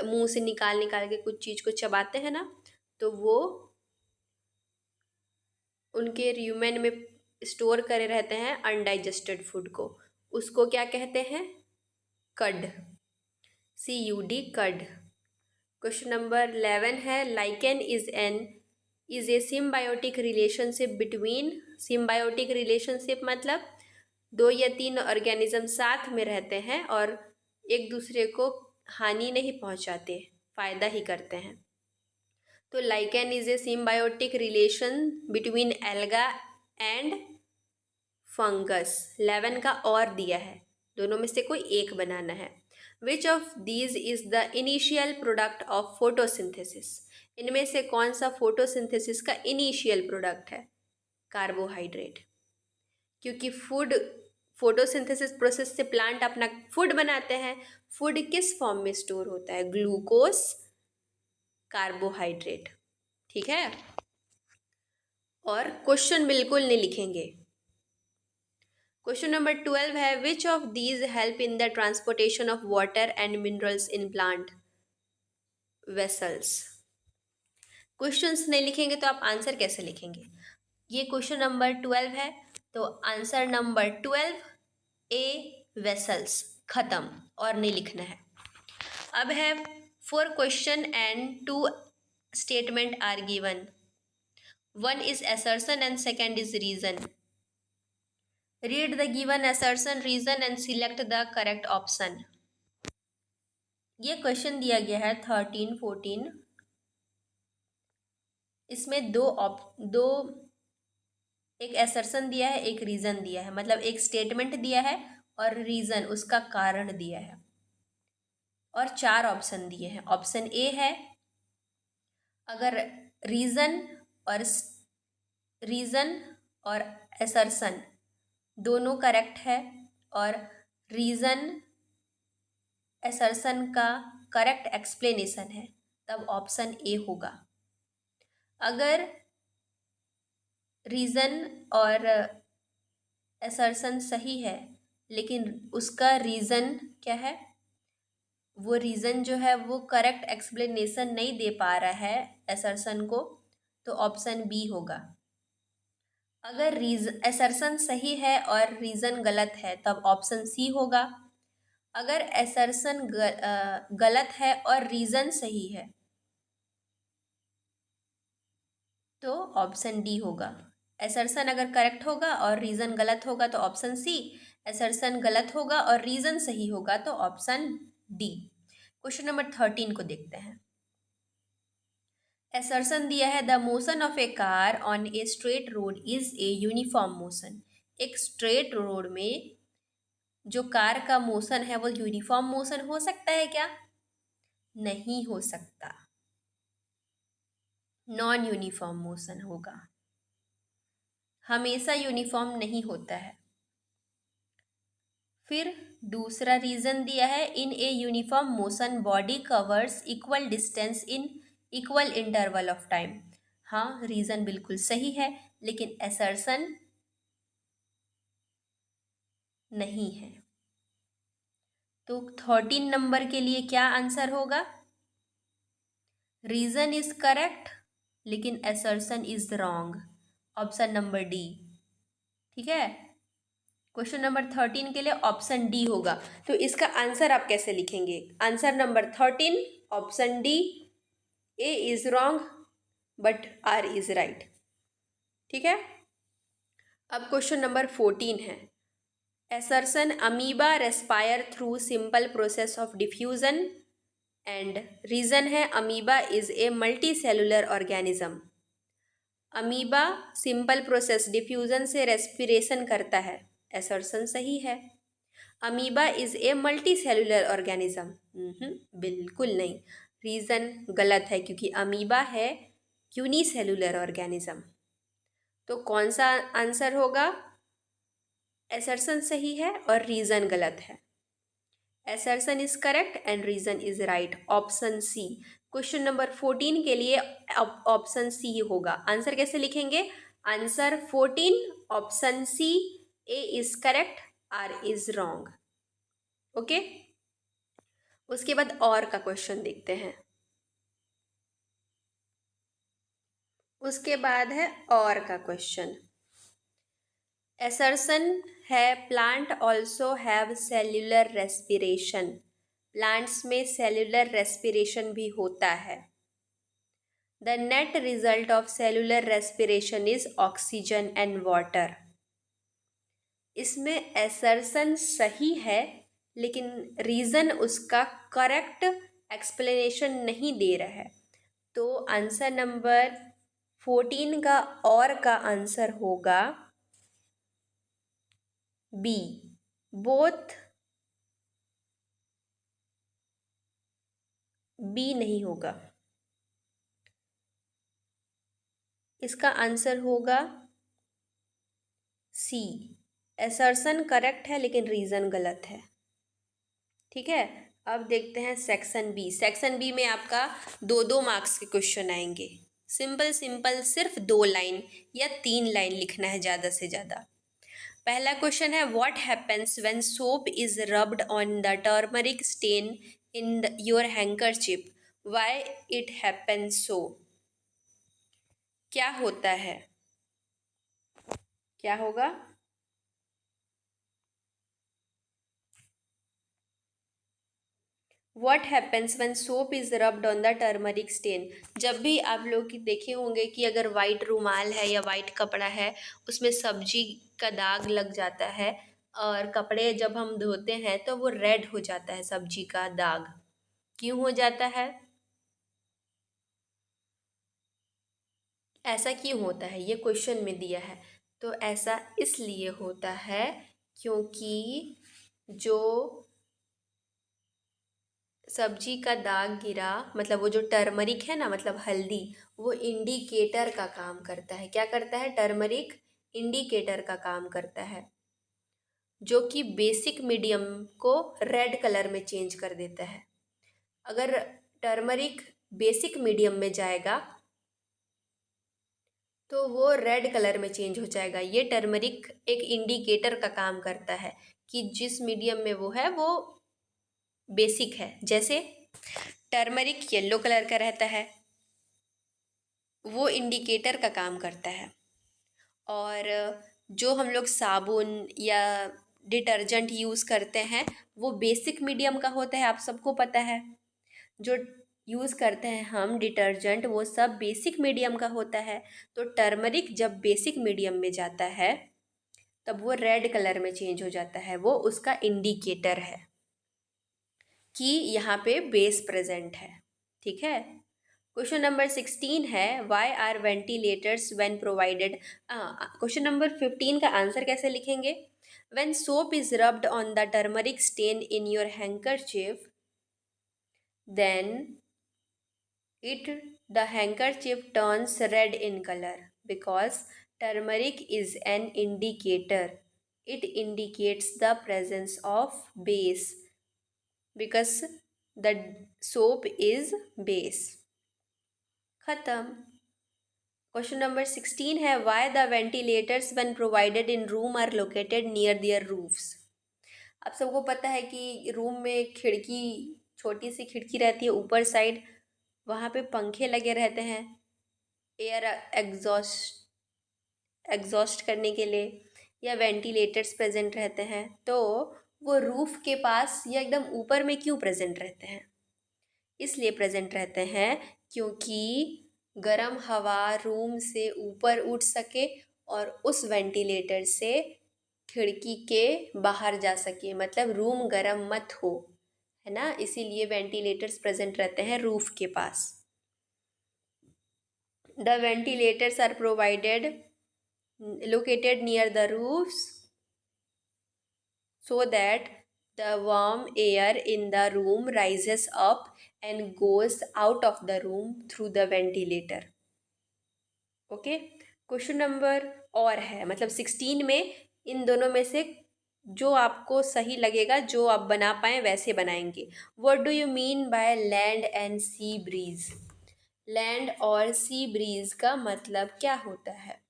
मुंह से निकाल निकाल के कुछ चीज़ को चबाते हैं ना, तो वो उनके र्यूमेन में स्टोर करे रहते हैं अनडाइजेस्टेड फूड को। उसको क्या कहते हैं? कड। CUD, कड। क्वेश्चन नंबर 11 है lichen is a symbiotic relationship between. Symbiotic relationship मतलब 2 या 3 ऑर्गेनिज्म साथ में रहते हैं और एक दूसरे को हानि नहीं पहुंचाते, फायदा ही करते हैं। तो lichen is a symbiotic relation between alga and fungus. 11 का और दिया है, दोनों में से कोई एक बनाना है। Which of these is the initial product of photosynthesis. इनमें से कौन सा फोटोसिंथेसिस का इनिशियल प्रोडक्ट है? कार्बोहाइड्रेट। क्योंकि फूड फोटोसिंथेसिस प्रोसेस से प्लांट अपना फूड बनाते हैं। फूड किस फॉर्म में स्टोर होता है? Glucose, carbohydrate. ठीक है, और क्वेश्चन बिल्कुल नहीं लिखेंगे। क्वेश्चन नंबर 12 है which of these help in the transportation of water and minerals in plant vessels. Questions नहीं लिखेंगे तो आप आंसर कैसे लिखेंगे? ये क्वेश्चन नंबर 12 है, तो आंसर नंबर 12 ए वेसल्स, खत्म, और नहीं लिखना है। अब है 4 question and 2 statement are given. 1 is assertion and 2 is reason. Read the given assertion, reason and select the correct option. ये क्वेश्चन दिया गया है 13, 14। इसमें दो एक assertion दिया है, एक reason दिया है, मतलब एक statement दिया है और reason उसका कारण दिया है, और 4 ऑप्शन दिए हैं। ऑप्शन ए है अगर रीज़न और assertion दोनों करेक्ट है और रीज़न assertion का करेक्ट एक्सप्लेनेशन है, तब ऑप्शन ए होगा। अगर रीज़न और assertion सही है लेकिन उसका रीज़न क्या है, वो रीज़न जो है वो करेक्ट एक्सप्लेनेशन नहीं दे पा रहा है assertion को, तो ऑप्शन बी होगा। अगर assertion सही है और रीज़न गलत है तब ऑप्शन सी होगा। अगर assertion गलत है और रीज़न सही है तो ऑप्शन डी होगा। assertion अगर करेक्ट होगा और रीज़न गलत होगा तो ऑप्शन सी, assertion गलत होगा और रीज़न सही होगा तो ऑप्शन डी। क्वेश्चन नंबर 13 को देखते हैं। assertion दिया है the motion of A car on a straight road is a uniform motion. एक स्ट्रेट रोड में जो कार का मोशन है वो यूनिफॉर्म मोशन हो सकता है क्या? नहीं हो सकता, नॉन यूनिफॉर्म मोशन होगा, हमेशा यूनिफॉर्म नहीं होता है। फिर दूसरा रीजन दिया है in a uniform motion body covers equal distance in equal interval of time. हाँ, रीजन बिल्कुल सही है लेकिन assertion नहीं है। तो 13 नंबर के लिए क्या आंसर होगा? रीजन इज करेक्ट लेकिन assertion is wrong, option number D. ठीक है, क्वेश्चन नंबर 13 के लिए ऑप्शन डी होगा। तो इसका आंसर आप कैसे लिखेंगे? Answer number 13 option D, A is wrong but R is right. ठीक है, अब क्वेश्चन नंबर 14 है assertion amoeba respire through simple process of diffusion and reason है amoeba is a multi cellular organism. Amoeba simple process diffusion से respiration करता है, assertion सही है। Amoeba is a multi cellular organism, बिल्कुल नहीं, रीजन गलत है क्योंकि अमीबा है यूनिसेलुलर ऑर्गेनिज्म। तो कौन सा आंसर होगा? assertion सही है और रीजन गलत है। assertion is correct and reason is right, option C. Question number 14 के लिए ऑप्शन सी होगा। आंसर कैसे लिखेंगे? Answer 14 option C, A is correct, R is wrong. Okay, उसके बाद और का क्वेश्चन देखते हैं। उसके बाद है और का क्वेश्चन। assertion है plant also have cellular respiration. Plants में सेल्यूलर रेस्पिरेशन भी होता है। The net result of cellular respiration is oxygen and water. इसमें एसर्शन सही है, लेकिन रीज़न उसका करेक्ट एक्सप्लेनेशन नहीं दे रहा है। तो आंसर नंबर 14 का और का आंसर होगा बी, बोथ। बी नहीं होगा, इसका आंसर होगा सी। एसर्शन करेक्ट है लेकिन रीज़न गलत है। ठीक है, अब देखते हैं सेक्शन बी। सेक्शन बी में आपका 2-2 मार्क्स के क्वेश्चन आएंगे। सिंपल सिंपल सिर्फ 2 लाइन या 3 लाइन लिखना है ज़्यादा से ज़्यादा। पहला क्वेश्चन है, what happens when soap is rubbed on the turmeric stain in your handkerchief, why it happens so. क्या होता है, क्या होगा? What happens when soap is rubbed on the turmeric stain? जब भी आप लोग देखे होंगे कि अगर वाइट रुमाल है या वाइट कपड़ा है, उसमें सब्जी का दाग लग जाता है और कपड़े जब हम धोते हैं तो वो रेड हो जाता है सब्जी का दाग। क्यों हो जाता है? ऐसा क्यों होता है, ये क्वेश्चन में दिया है। तो ऐसा इसलिए होता है क्योंकि जो सब्जी का दाग गिरा, मतलब वो जो टर्मरिक है ना, मतलब हल्दी, वो इंडिकेटर का काम करता है। क्या करता है? टर्मरिक इंडिकेटर का काम करता है, जो कि बेसिक मीडियम को रेड कलर में चेंज कर देता है। अगर टर्मरिक बेसिक मीडियम में जाएगा तो वो रेड कलर में चेंज हो जाएगा। ये टर्मरिक एक इंडिकेटर का काम करता है कि जिस मीडियम में वो है वो बेसिक है। जैसे टर्मरिक येलो कलर का रहता है, वो इंडिकेटर का काम करता है। और जो हम लोग साबुन या डिटर्जेंट यूज़ करते हैं वो बेसिक मीडियम का होता है, आप सबको पता है। जो यूज़ करते हैं हम डिटर्जेंट, वो सब बेसिक मीडियम का होता है। तो टर्मरिक जब बेसिक मीडियम में जाता है तब वो रेड कलर में चेंज हो जाता है। वो उसका इंडिकेटर है कि यहाँ पे बेस प्रेजेंट है। ठीक है, क्वेश्चन नंबर 16 है, why are ventilators when provided. Question number 15 का आंसर कैसे लिखेंगे? When soap is rubbed on the turmeric stain in your handkerchief, then it the handkerchief turns red in color because turmeric is an indicator. It indicates the presence of base because the soap is base. खत्म। Question number 16 है, why the ventilators when provided in room are located near their roofs. आप सबको पता है कि room में खिड़की, छोटी सी खिड़की रहती है ऊपर साइड, वहाँ पे पंखे लगे रहते हैं एयर एग्जॉस्ट करने के लिए, या वेंटिलेटर्स प्रेजेंट रहते हैं। तो वो रूफ के पास या एकदम ऊपर में क्यों प्रेजेंट रहते हैं? इसलिए प्रेजेंट रहते हैं क्योंकि गर्म हवा रूम से ऊपर उठ सके और उस वेंटिलेटर से खिड़की के बाहर जा सके, मतलब रूम गर्म मत हो, है ना। इसीलिए वेंटिलेटर्स प्रेजेंट रहते हैं रूफ के पास। The ventilators are located near the roofs so that the warm air in the room rises up and goes out of the room through the ventilator. Okay, question number और है, मतलब 16 में इन दोनों में से जो आपको सही लगेगा, जो आप बना पाएँ वैसे बनाएंगे। What do you mean by land and sea breeze? Land और सी ब्रीज का मतलब क्या होता है?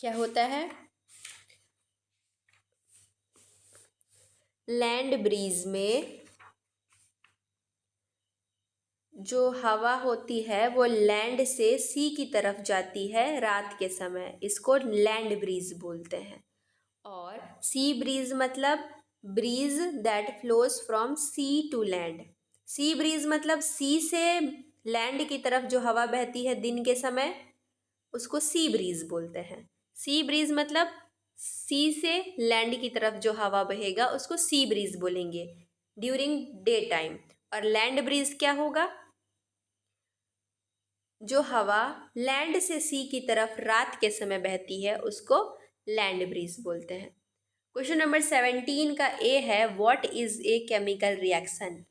क्या होता है? लैंड ब्रीज में जो हवा होती है वो लैंड से सी की तरफ जाती है रात के समय, इसको लैंड ब्रीज बोलते हैं। और सी ब्रीज मतलब breeze that flows from sea to land. Sea breeze मतलब सी से लैंड की तरफ जो हवा बहती है दिन के समय, उसको सी ब्रीज बोलते हैं। सी ब्रीज मतलब सी से लैंड की तरफ जो हवा बहेगा उसको सी ब्रीज बोलेंगे ड्यूरिंग डे टाइम। और लैंड ब्रीज क्या होगा? जो हवा लैंड से सी की तरफ रात के समय बहती है उसको लैंड ब्रीज बोलते हैं। क्वेश्चन नंबर 17 का ए है, what is a chemical reaction.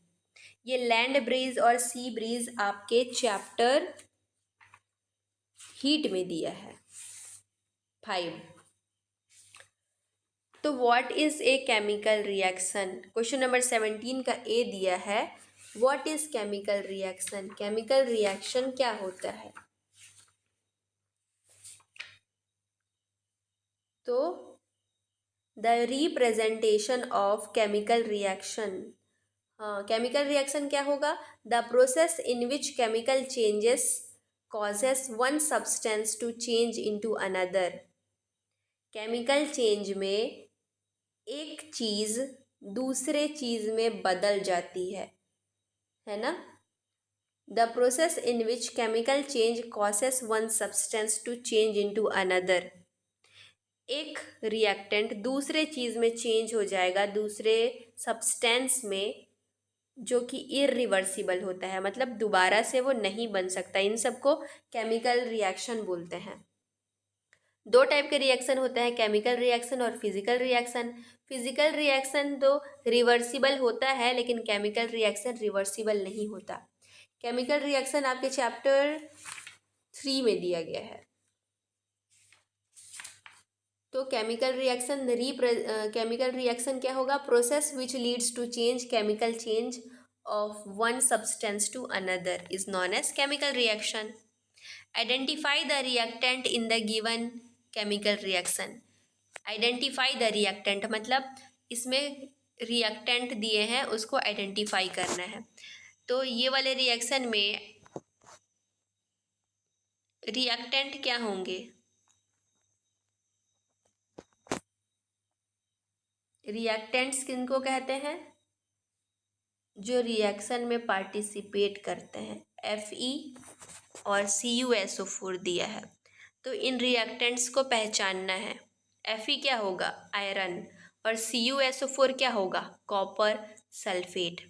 ये लैंड ब्रीज और सी ब्रीज आपके चैप्टर हीट में दिया है 5। तो what is a chemical reaction, question number 17 का ए दिया है, what is chemical reaction. Chemical reaction क्या होता है? तो the representation of chemical reaction. हाँ, केमिकल रिएक्शन क्या होगा? The process in which chemical changes causes one substance to change into another. Chemical change में एक चीज दूसरे चीज में बदल जाती है ना। The process in which chemical change causes one substance to change into another. एक रिएक्टेंट दूसरे चीज में चेंज हो जाएगा, दूसरे सब्सटेंस में, जो कि इरिवर्सिबल होता है, मतलब दोबारा से वो नहीं बन सकता। इन सबको केमिकल रिएक्शन बोलते हैं। दो टाइप के रिएक्शन होते हैं, केमिकल रिएक्शन और फिजिकल रिएक्शन। फिजिकल रिएक्शन तो रिवर्सिबल होता है, लेकिन केमिकल रिएक्शन रिवर्सिबल नहीं होता। केमिकल रिएक्शन आपके चैप्टर 3 में दिया गया है। तो केमिकल रिएक्शन क्या होगा? Process which leads to change chemical change of one substance to another is known as chemical reaction. Identify the reactant in the given chemical reaction. Identify the reactant मतलब इसमें reactant दिए हैं, उसको identify करना है। तो ये वाले रिएक्शन में reactant क्या होंगे? reactants किनको कहते हैं? जो रिएक्शन में पार्टिसिपेट करते हैं। Fe और CuSO4 दिया है। तो इन रिएक्टेंट्स को पहचानना है। Fe क्या होगा? आयरन। और CuSO4 क्या होगा? Copper sulphate.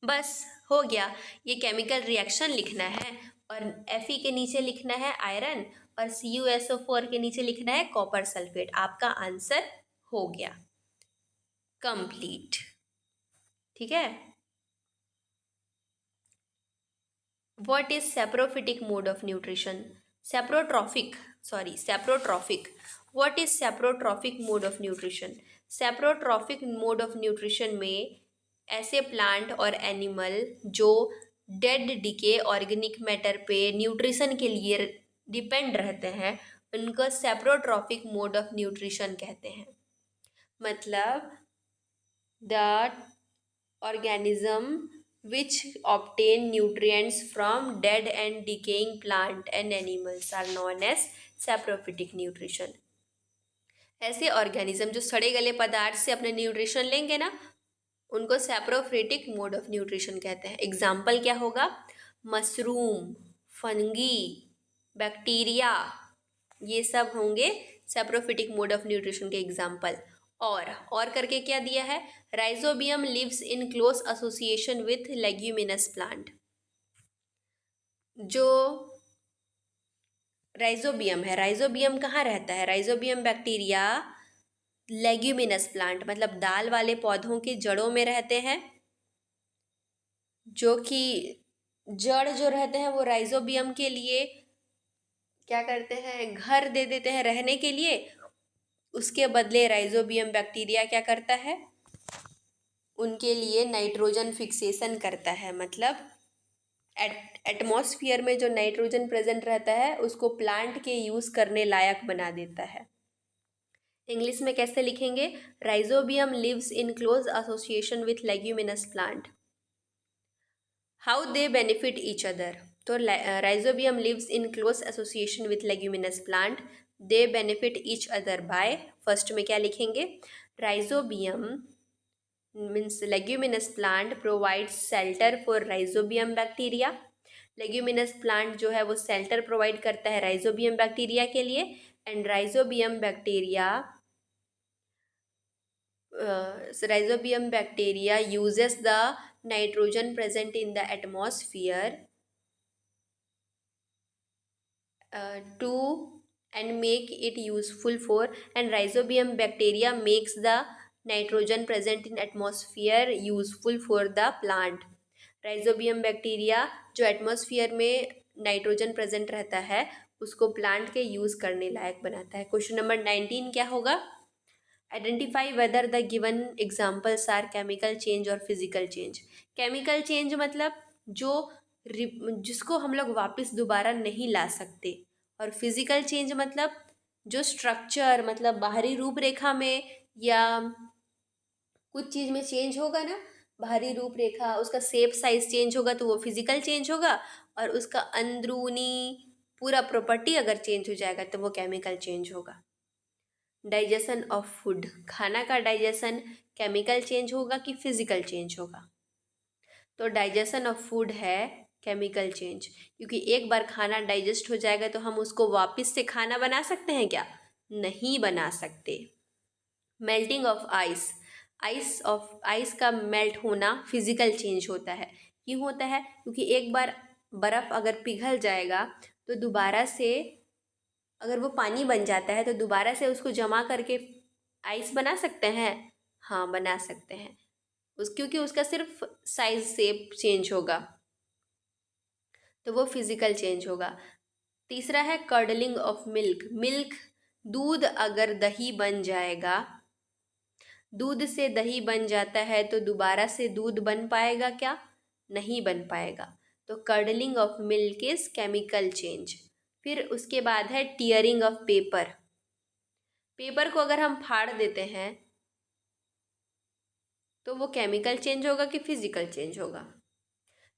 बस हो गया। ये केमिकल रिएक्शन लिखना है और Fe के नीचे लिखना है आयरन और CuSO4 के नीचे लिखना है कॉपर सल्फेट। आपका आंसर हो गया कंप्लीट। ठीक है। What is saprophytic mode of nutrition? Saprotrophic. What is saprotrophic mode of nutrition? Saprotrophic mode of nutrition में ऐसे प्लांट और एनिमल जो डेड डिके ऑर्गेनिक मैटर पे न्यूट्रिशन के लिए डिपेंड रहते हैं उनको सेप्रोट्रॉफिक मोड ऑफ न्यूट्रिशन कहते हैं। मतलब the organism which obtain nutrients from dead and decaying plant and animals are known as saprophytic nutrition. ऐसे ऑर्गेनिज्म जो सड़े गले पदार्थ से अपने न्यूट्रिशन लेंगे ना, उनको सैप्रोफिटिक मोड ऑफ न्यूट्रिशन कहते हैं। एग्जाम्पल क्या होगा? मशरूम, फंगी, बैक्टीरिया, ये सब होंगे सैप्रोफिटिक मोड ऑफ न्यूट्रिशन के एग्जाम्पल। और करके क्या दिया है? Rhizobium lives in close association with leguminous plant. जो राइजोबियम है, राइजोबियम कहाँ रहता है? राइजोबियम बैक्टीरिया लेग्यूमिनस प्लांट मतलब दाल वाले पौधों की जड़ों में रहते हैं, जो कि जड़ जो रहते हैं वो राइजोबियम के लिए क्या करते हैं? घर दे देते हैं रहने के लिए। उसके बदले राइजोबियम बैक्टीरिया क्या करता है? उनके लिए नाइट्रोजन फिक्सेशन करता है। मतलब एटमॉस्फेयर में जो नाइट्रोजन प्रेजेंट रहता है उसको प्लांट के यूज़ करने लायक बना देता है। इंग्लिश में कैसे लिखेंगे? Rhizobium lives in close association with leguminous plant. How they benefit each other? तो rhizobium lives in close association with leguminous plant, they benefit each other by. First में क्या लिखेंगे? Rhizobium means leguminous plant provides shelter for rhizobium bacteria. Leguminous plant जो है वो shelter provide करता है rhizobium bacteria के लिए। And rhizobium bacteria rhizobium bacteria uses the nitrogen present in the atmosphere to and make it useful for, and rhizobium bacteria makes the nitrogen present in atmosphere useful for the plant. Rhizobium bacteria जो atmosphere में nitrogen present रहता है उसको plant के use करने लायक बनाता है। Question number 19 क्या होगा? Identify whether the given examples are chemical change और फिजिकल चेंज। केमिकल चेंज मतलब जो जिसको हम लोग वापस दोबारा नहीं ला सकते, और फिजिकल चेंज मतलब जो स्ट्रक्चर मतलब बाहरी रूपरेखा में या कुछ चीज़ में चेंज होगा ना, बाहरी रूपरेखा उसका शेप साइज चेंज होगा तो वो फिजिकल चेंज होगा, और उसका अंदरूनी पूरा प्रॉपर्टी अगर चेंज हो जाएगा तो वो केमिकल चेंज होगा। डाइजेशन ऑफ फूड, खाना का डाइजेशन केमिकल चेंज होगा कि फिजिकल चेंज होगा? तो डाइजेशन ऑफ फूड है केमिकल चेंज, क्योंकि एक बार खाना डाइजेस्ट हो जाएगा तो हम उसको वापस से खाना बना सकते हैं क्या? नहीं बना सकते। मेल्टिंग ऑफ आइस, आइस का मेल्ट होना फिजिकल चेंज होता है। क्यों होता है? क्योंकि एक बार बर्फ़ अगर पिघल जाएगा तो दोबारा से अगर वो पानी बन जाता है तो दोबारा से उसको जमा करके आइस बना सकते हैं? हाँ, बना सकते हैं। क्योंकि उसका सिर्फ साइज शेप चेंज होगा, तो वो फिजिकल चेंज होगा। तीसरा है कर्डलिंग ऑफ मिल्क, मिल्क दूध अगर दही बन जाएगा, दूध से दही बन जाता है तो दोबारा से दूध बन पाएगा क्या? नहीं बन पाएगा। तो curdling of milk is chemical change. फिर उसके बाद है टीयरिंग ऑफ पेपर, पेपर को अगर हम फाड़ देते हैं तो वो केमिकल चेंज होगा कि फिजिकल चेंज होगा?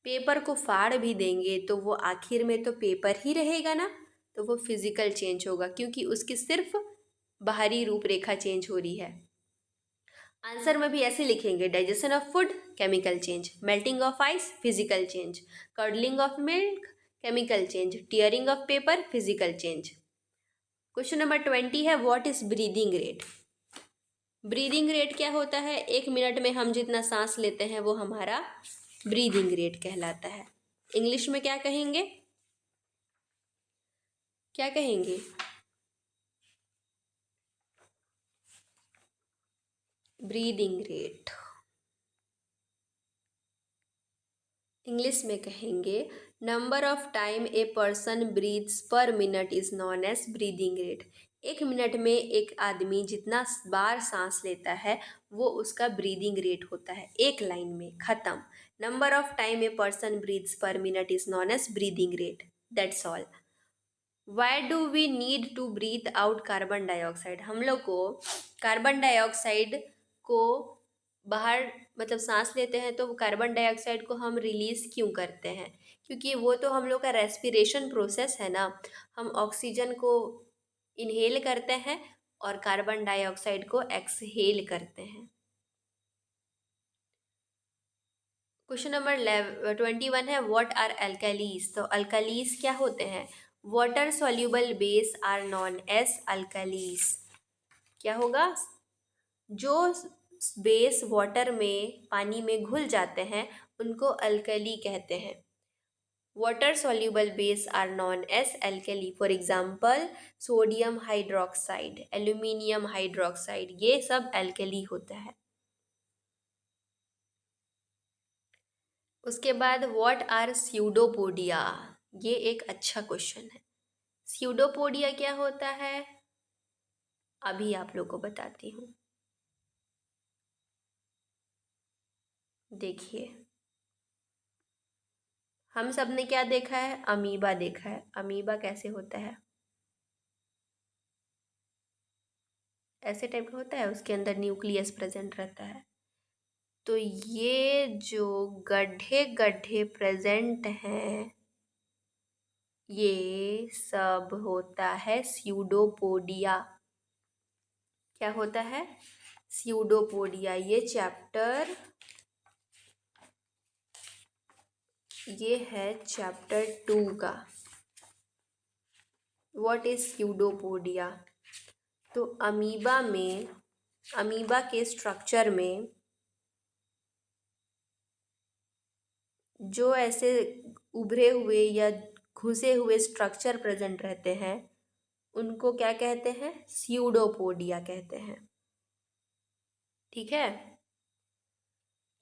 पेपर को फाड़ भी देंगे तो वो आखिर में तो पेपर ही रहेगा ना, तो वो फिजिकल चेंज होगा क्योंकि उसकी सिर्फ बाहरी रूपरेखा चेंज हो रही है। आंसर में भी ऐसे लिखेंगे, digestion of food chemical change, melting of ice physical change, curdling of milk chemical change, tearing of paper physical change. Question number 20 है what is breathing rate. Breathing rate क्या होता है? 1 मिनट में हम जितना सांस लेते हैं वो हमारा ब्रीदिंग रेट कहलाता है। इंग्लिश में क्या कहेंगे? क्या कहेंगे? Breathing rate. इंग्लिश में कहेंगे number of time a person breathes per minute is known as breathing rate. 1 minute में एक आदमी जितना बार सांस लेता है वो उसका ब्रीदिंग रेट होता है। एक लाइन में ख़त्म। Number of time a person breathes per minute is known as breathing rate. That's all. Why do we need to breathe out carbon dioxide? हम लोग को कार्बन डाइऑक्साइड को बाहर मतलब सांस लेते हैं तो कार्बन डाइऑक्साइड को हम रिलीज़ क्यों करते हैं? क्योंकि वो तो हम लोग का रेस्पिरेशन प्रोसेस है ना, हम ऑक्सीजन को इनहेल करते हैं और कार्बन डाइऑक्साइड को एक्सहेल करते हैं। क्वेश्चन नंबर 21 है व्हाट आर अल्कालीज। तो अल्कालीज क्या होते हैं? Water soluble base are known as alkalis. क्या होगा? जो बेस वाटर में पानी में घुल जाते हैं उनको अल्कली कहते हैं। Water soluble base are known as alkali. For example sodium hydroxide, aluminium hydroxide, ये सब अल्कली होता है। उसके बाद व्हाट आर स्यूडोपोडिया। ये एक अच्छा क्वेश्चन है। स्यूडोपोडिया क्या होता है? अभी आप लोग को बताती हूँ। देखिए, हम सब ने क्या देखा है? अमीबा देखा है। अमीबा कैसे होता है? ऐसे टाइप का होता है, उसके अंदर न्यूक्लियस प्रेजेंट रहता है। तो ये जो गड्ढे गड्ढे प्रेजेंट हैं ये सब होता है स्यूडोपोडिया। क्या होता है? स्यूडोपोडिया। ये है चैप्टर 2 का। What is pseudopodia? तो अमीबा में अमीबा के स्ट्रक्चर में जो ऐसे उभरे हुए या घुसे हुए स्ट्रक्चर प्रेजेंट रहते हैं उनको क्या कहते हैं? स्यूडोपोडिया कहते हैं। ठीक है,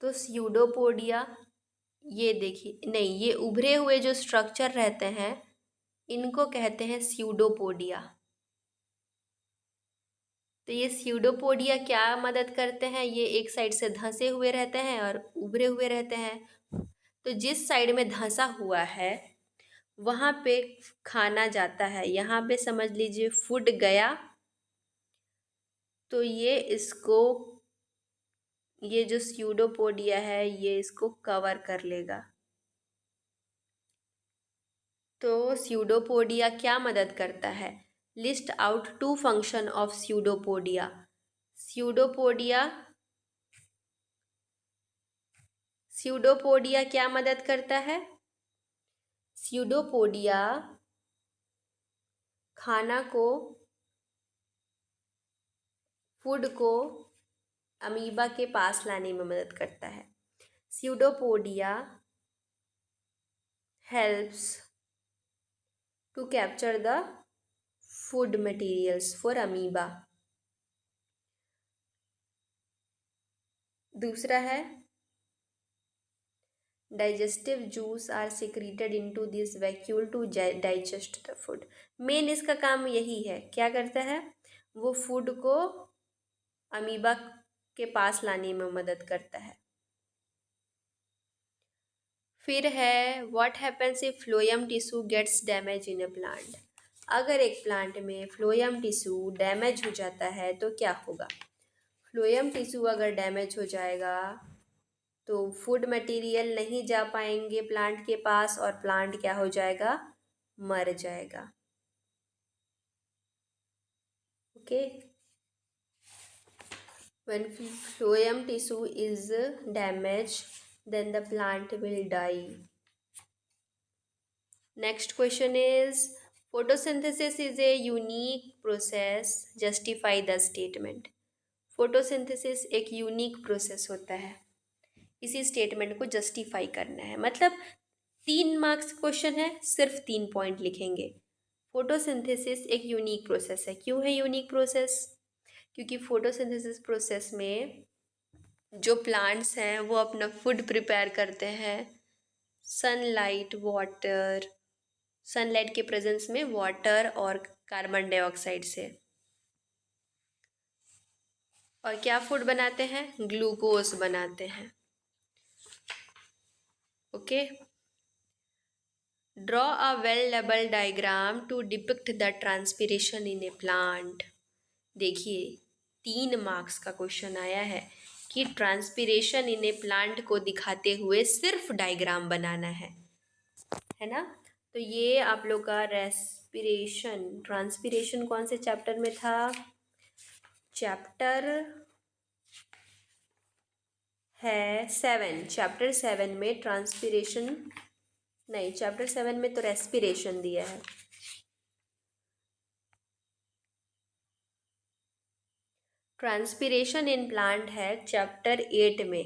तो स्यूडोपोडिया, ये देखिए, नहीं, ये उभरे हुए जो स्ट्रक्चर रहते हैं इनको कहते हैं स्यूडोपोडिया। तो ये स्यूडोपोडिया क्या मदद करते हैं? ये एक साइड से धंसे हुए रहते हैं और उभरे हुए रहते हैं। तो जिस साइड में धंसा हुआ है वहाँ पे खाना जाता है, यहाँ पे समझ लीजिए फूड गया, तो ये जो स्यूडोपोडिया है ये इसको कवर कर लेगा। तो स्यूडोपोडिया क्या मदद करता है? List out two function of pseudopodia. Pseudopodia pseudopodia क्या मदद करता है? स्यूडोपोडिया खाना को, फूड को अमीबा के पास लाने में मदद करता है। Pseudopodia helps to capture the food materials for amoeba. दूसरा है digestive juice are secreted into this vacuole to digest the food. Main इसका काम यही है, क्या करता है? वो फूड को अमीबा के पास लाने में मदद करता है। फिर है what happens if phloem tissue gets damage in a plant. अगर एक प्लांट में फ्लोएम टिश्यू डैमेज हो जाता है तो क्या होगा? फ्लोएम टिश्यू अगर डैमेज हो जाएगा तो फूड मटेरियल नहीं जा पाएंगे प्लांट के पास और प्लांट क्या हो जाएगा? मर जाएगा। Okay, when phloem tissue is damaged then the plant will die. Next question is photosynthesis is a unique process, justify the statement. Photosynthesis एक यूनिक प्रोसेस होता है, इसी स्टेटमेंट को जस्टिफाई करना है। मतलब 3 मार्क्स क्वेश्चन है, सिर्फ 3 पॉइंट लिखेंगे। फोटोसिंथेसिस एक यूनिक प्रोसेस है। क्यों है यूनिक प्रोसेस? क्योंकि फोटोसिंथेसिस प्रोसेस में जो प्लांट्स हैं वो अपना फूड प्रिपेयर करते हैं सनलाइट, वाटर, सनलाइट के प्रेजेंस में वाटर और कार्बन डाइऑक्साइड से। और क्या फूड बनाते हैं? ग्लूकोज बनाते हैं। Okay, draw a well label diagram to depict the transpiration in a plant. देखिए 3 मार्क्स का क्वेश्चन आया है कि ट्रांसपिरेशन इन ए प्लांट को दिखाते हुए सिर्फ डायग्राम बनाना है ना। तो ये आप लोग का रेस्पिरेशन, ट्रांसपिरेशन कौन से चैप्टर में था? चैप्टर है 7, चैप्टर 7 में ट्रांसपिरेशन, नहीं चैप्टर 7 में तो रेस्पिरेशन दिया है। ट्रांसपिरेशन इन प्लांट है चैप्टर 8 में,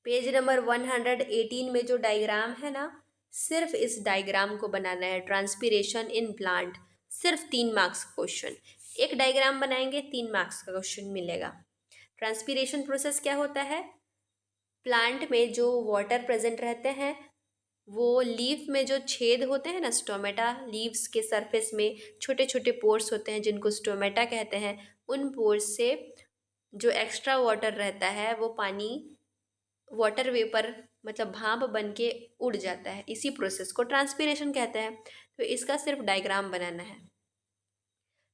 पेज नंबर 118 में जो डायग्राम है ना, सिर्फ इस डायग्राम को बनाना है। ट्रांसपिरेशन इन प्लांट, सिर्फ 3 मार्क्स क्वेश्चन। एक डायग्राम बनाएंगे 3 मार्क्स का क्वेश्चन मिलेगा। ट्रांसपिरेशन प्रोसेस क्या होता है? प्लांट में जो वाटर प्रेजेंट रहते हैं वो लीफ में जो छेद होते हैं ना, स्टोमेटा, लीव्स के सरफेस में छोटे छोटे पोर्स होते हैं जिनको स्टोमेटा कहते हैं। उन पोर्स से जो एक्स्ट्रा वाटर रहता है वो पानी, वाटर वेपर मतलब भाप बन के उड़ जाता है। इसी प्रोसेस को ट्रांसपिरेशन कहते हैं। तो इसका सिर्फ डायग्राम बनाना है।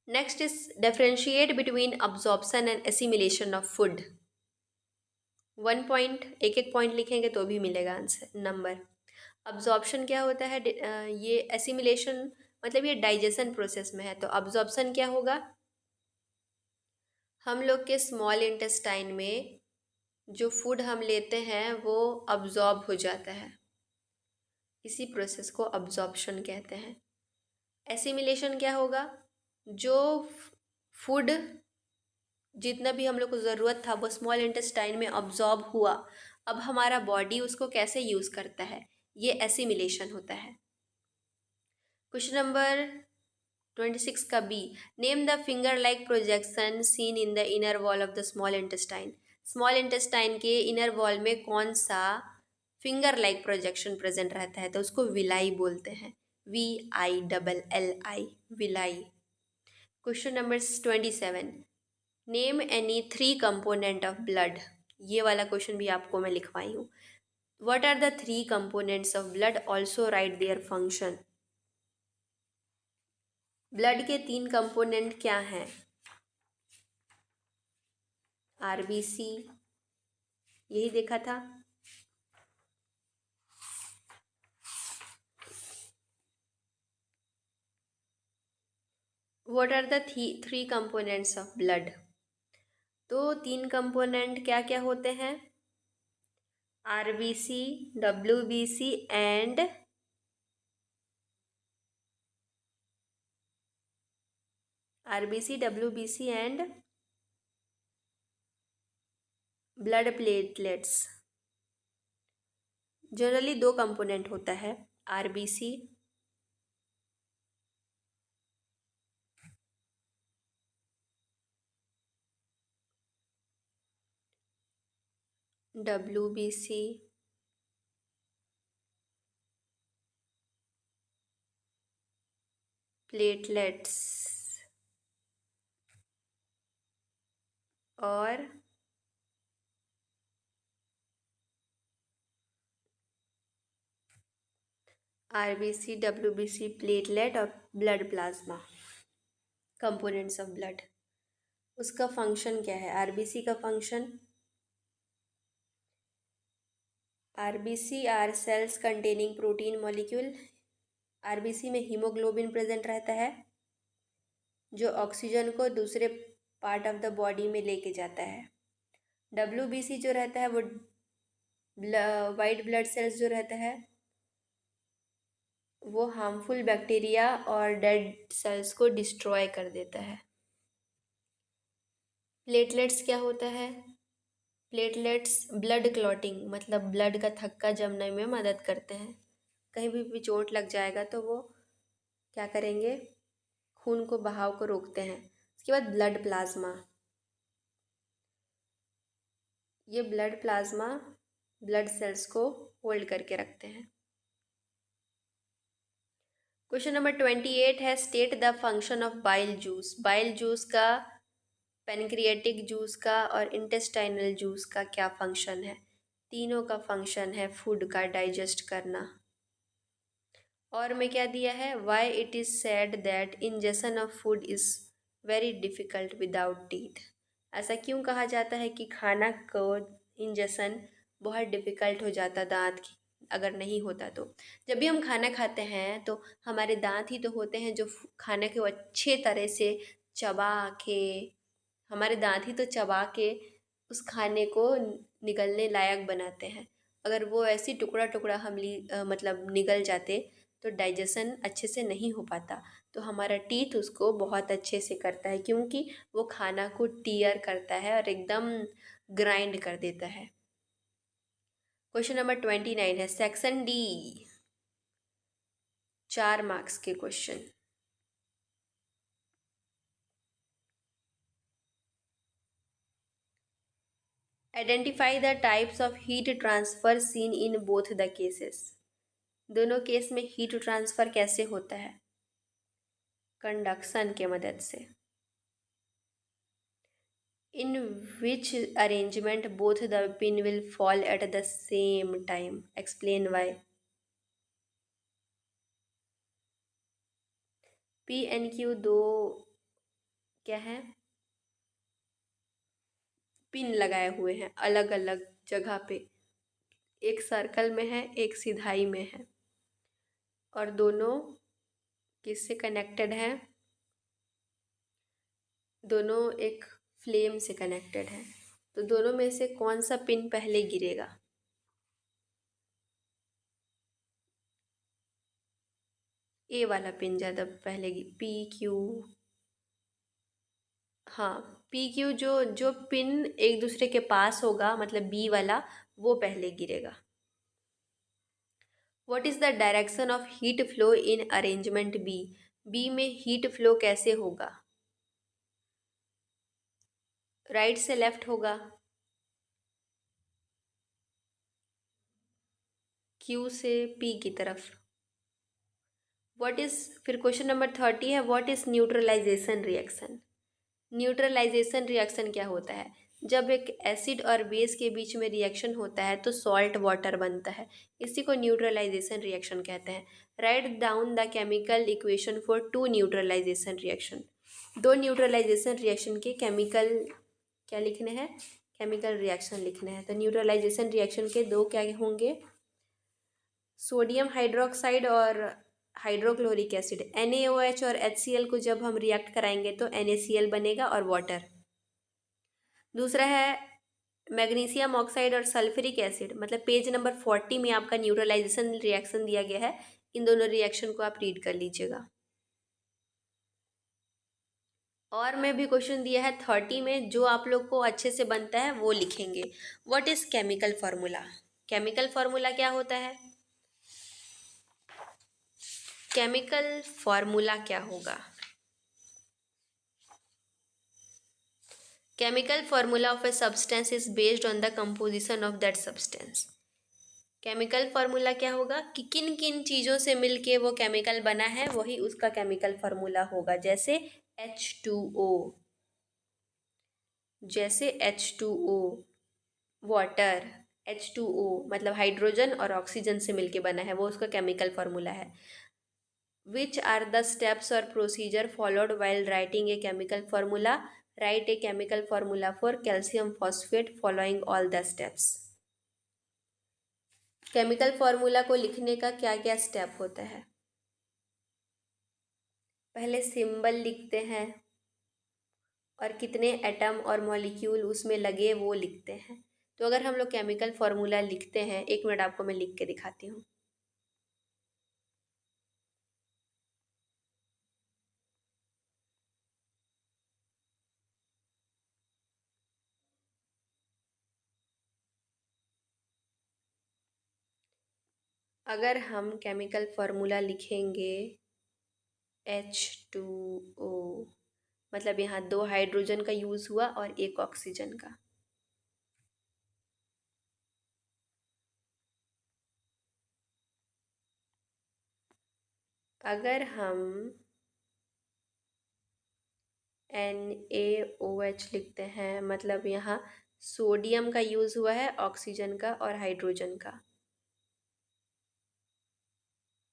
Next is differentiate between absorption and assimilation of food. 1 point, एक पॉइंट लिखेंगे तो भी मिलेगा आंसर, नंबर। अब्जॉर्प्शन क्या होता है? ये एसिमिलेशन मतलब ये डाइजेशन प्रोसेस में है। तो अब्जॉर्प्शन क्या होगा? हम लोग के स्मॉल इंटेस्टाइन में जो फूड हम लेते हैं वो अब्जॉर्ब हो जाता है, इसी प्रोसेस को अब्जॉर्प्शन कहते हैं। एसिमिलेशन क्या होगा? जो फूड जितना भी हम लोग को ज़रूरत था वो स्मॉल इंटेस्टाइन में अब्जॉर्ब हुआ। अब हमारा बॉडी उसको कैसे यूज़ करता है, ये एसिमिलेशन होता है। क्वेश्चन नंबर 26 का B, name the finger like projection seen in the inner wall of the small intestine. Small intestine के इनर वॉल में कौन सा फिंगर लाइक प्रोजेक्शन प्रेजेंट रहता है, तो उसको विलाई बोलते हैं, VILLI, villi. Question number 27, name any 3 component of blood. ये वाला क्वेश्चन भी आपको मैं लिखवाई हूँ। What are the 3 components of blood, also write their function. Blood के 3 कंपोनेंट क्या हैं? RBC, यही देखा था। What are the 3 components of blood, तो 3 कंपोनेंट क्या क्या होते हैं? RBC, WBC and WBC and blood platelets. Generally 2 component होता है, RBC WBC प्लेटलेट्स और RBC WBC प्लेटलेट और blood plasma, components of blood. उसका फंक्शन क्या है? RBC का function, RBC are cells containing protein molecule. RBC में हीमोग्लोबिन प्रेजेंट रहता है जो ऑक्सीजन को दूसरे पार्ट ऑफ द बॉडी में लेके जाता है। WBC जो रहता है वो वाइट ब्लड सेल्स जो रहता है वो हार्मफुल बैक्टीरिया और डेड सेल्स को डिस्ट्रॉय कर देता है। प्लेटलेट्स क्या होता है? प्लेटलेट्स ब्लड क्लॉटिंग, मतलब ब्लड का थक्का जमने में मदद करते हैं। कहीं भी चोट लग जाएगा तो वो क्या करेंगे, खून को बहाव को रोकते हैं। उसके बाद ब्लड प्लाज्मा, ये ब्लड प्लाज्मा ब्लड सेल्स को होल्ड करके रखते हैं। क्वेश्चन नंबर 28 है, state the function of bile juice. Bile juice का, पेनक्रिएटिक जूस का और इंटेस्टाइनल जूस का क्या फंक्शन है? तीनों का फंक्शन है फूड का डाइजेस्ट करना। और में क्या दिया है, why it is said that ingestion of food is very difficult without teeth. ऐसा क्यों कहा जाता है कि खाना को इंजेशन बहुत डिफ़िकल्ट हो जाता दांत की अगर नहीं होता तो। जब भी हम खाना खाते हैं तो हमारे दांत ही तो होते हैं जो खाने को अच्छे तरह से चबा के, हमारे दांत ही तो चबा के उस खाने को निगलने लायक बनाते हैं। अगर वो ऐसी टुकड़ा टुकड़ा मतलब निगल जाते तो डाइजेशन अच्छे से नहीं हो पाता। तो हमारा टीथ उसको बहुत अच्छे से करता है क्योंकि वो खाना को टीयर करता है और एकदम ग्राइंड कर देता है। क्वेश्चन नंबर 29 है, सेक्शन डी, 4 मार्क्स के question. Identify the types of heat transfer seen in both the cases. दोनों केस में हीट ट्रांसफ़र कैसे होता है? कंडक्शन के मदद से। In which arrangement both the pin will fall at the same time, explain why. PNQ दो क्या है, पिन लगाए हुए हैं अलग अलग जगह पे, एक सर्कल में है एक सिधाई में है और दोनों किससे कनेक्टेड हैं? दोनों एक फ्लेम से कनेक्टेड है। तो दोनों में से कौन सा पिन पहले गिरेगा? ए वाला पिन ज़्यादा पहले PQ हाँ, पी क्यू जो जो पिन एक दूसरे के पास होगा, मतलब बी वाला, वो पहले गिरेगा। What is the direction of heat flow in arrangement B? B में हीट फ्लो कैसे होगा? राइट से लेफ्ट होगा, क्यू से पी की तरफ। व्हाट इज, फिर क्वेश्चन नंबर 30 है, what is neutralisation reaction? Neutralisation reaction क्या होता है? जब एक एसिड और बेस के बीच में रिएक्शन होता है तो सॉल्ट वाटर बनता है, इसी को न्यूट्रलाइजेशन रिएक्शन कहते हैं। Write down the chemical equation for two neutralisation reaction. दो न्यूट्रलाइजेशन रिएक्शन के केमिकल क्या लिखने हैं? केमिकल रिएक्शन लिखने हैं। तो न्यूट्रलाइजेशन रिएक्शन के दो क्या होंगे? सोडियम हाइड्रोक्साइड और हाइड्रोक्लोरिक एसिड। NaOH और HCl को जब हम रिएक्ट कराएंगे तो NaCl बनेगा और वाटर। दूसरा है मैग्नीशियम ऑक्साइड और सल्फ्यूरिक एसिड। मतलब पेज नंबर 40 में आपका न्यूट्रलाइजेशन रिएक्शन दिया गया है, इन दोनों रिएक्शन को आप रीड कर लीजिएगा। और में भी क्वेश्चन दिया है 30 में, जो आप लोग को अच्छे से बनता है वो लिखेंगे। What is chemical formula? Chemical formula क्या होता है? केमिकल फॉर्मूला क्या होगा? Chemical formula of a substance is based on the composition of that substance. Chemical formula क्या होगा कि किन किन चीज़ों से मिलके वो केमिकल बना है, वही उसका केमिकल फॉर्मूला होगा। जैसे H2O, जैसे H2O, वाटर। H2O मतलब हाइड्रोजन और ऑक्सीजन से मिलके बना है, वो उसका केमिकल फॉर्मूला है। विच आर द स्टेप्स और procedure followed while writing a chemical formula? Right a chemical formula for calcium phosphate following all the steps. Chemical formula को लिखने का क्या क्या स्टेप होता है? पहले सिंबल लिखते हैं और कितने एटम और मॉलिक्यूल उसमें लगे वो लिखते हैं। तो अगर हम लोग केमिकल फॉर्मूला लिखते हैं, एक मिनट आपको मैं लिख के दिखाती हूँ। अगर हम केमिकल फॉर्मूला लिखेंगे H2O, मतलब यहाँ दो हाइड्रोजन का यूज़ हुआ और एक ऑक्सीजन का। अगर हम NaOH लिखते हैं, मतलब यहाँ सोडियम का यूज़ हुआ है, ऑक्सीजन का और हाइड्रोजन का।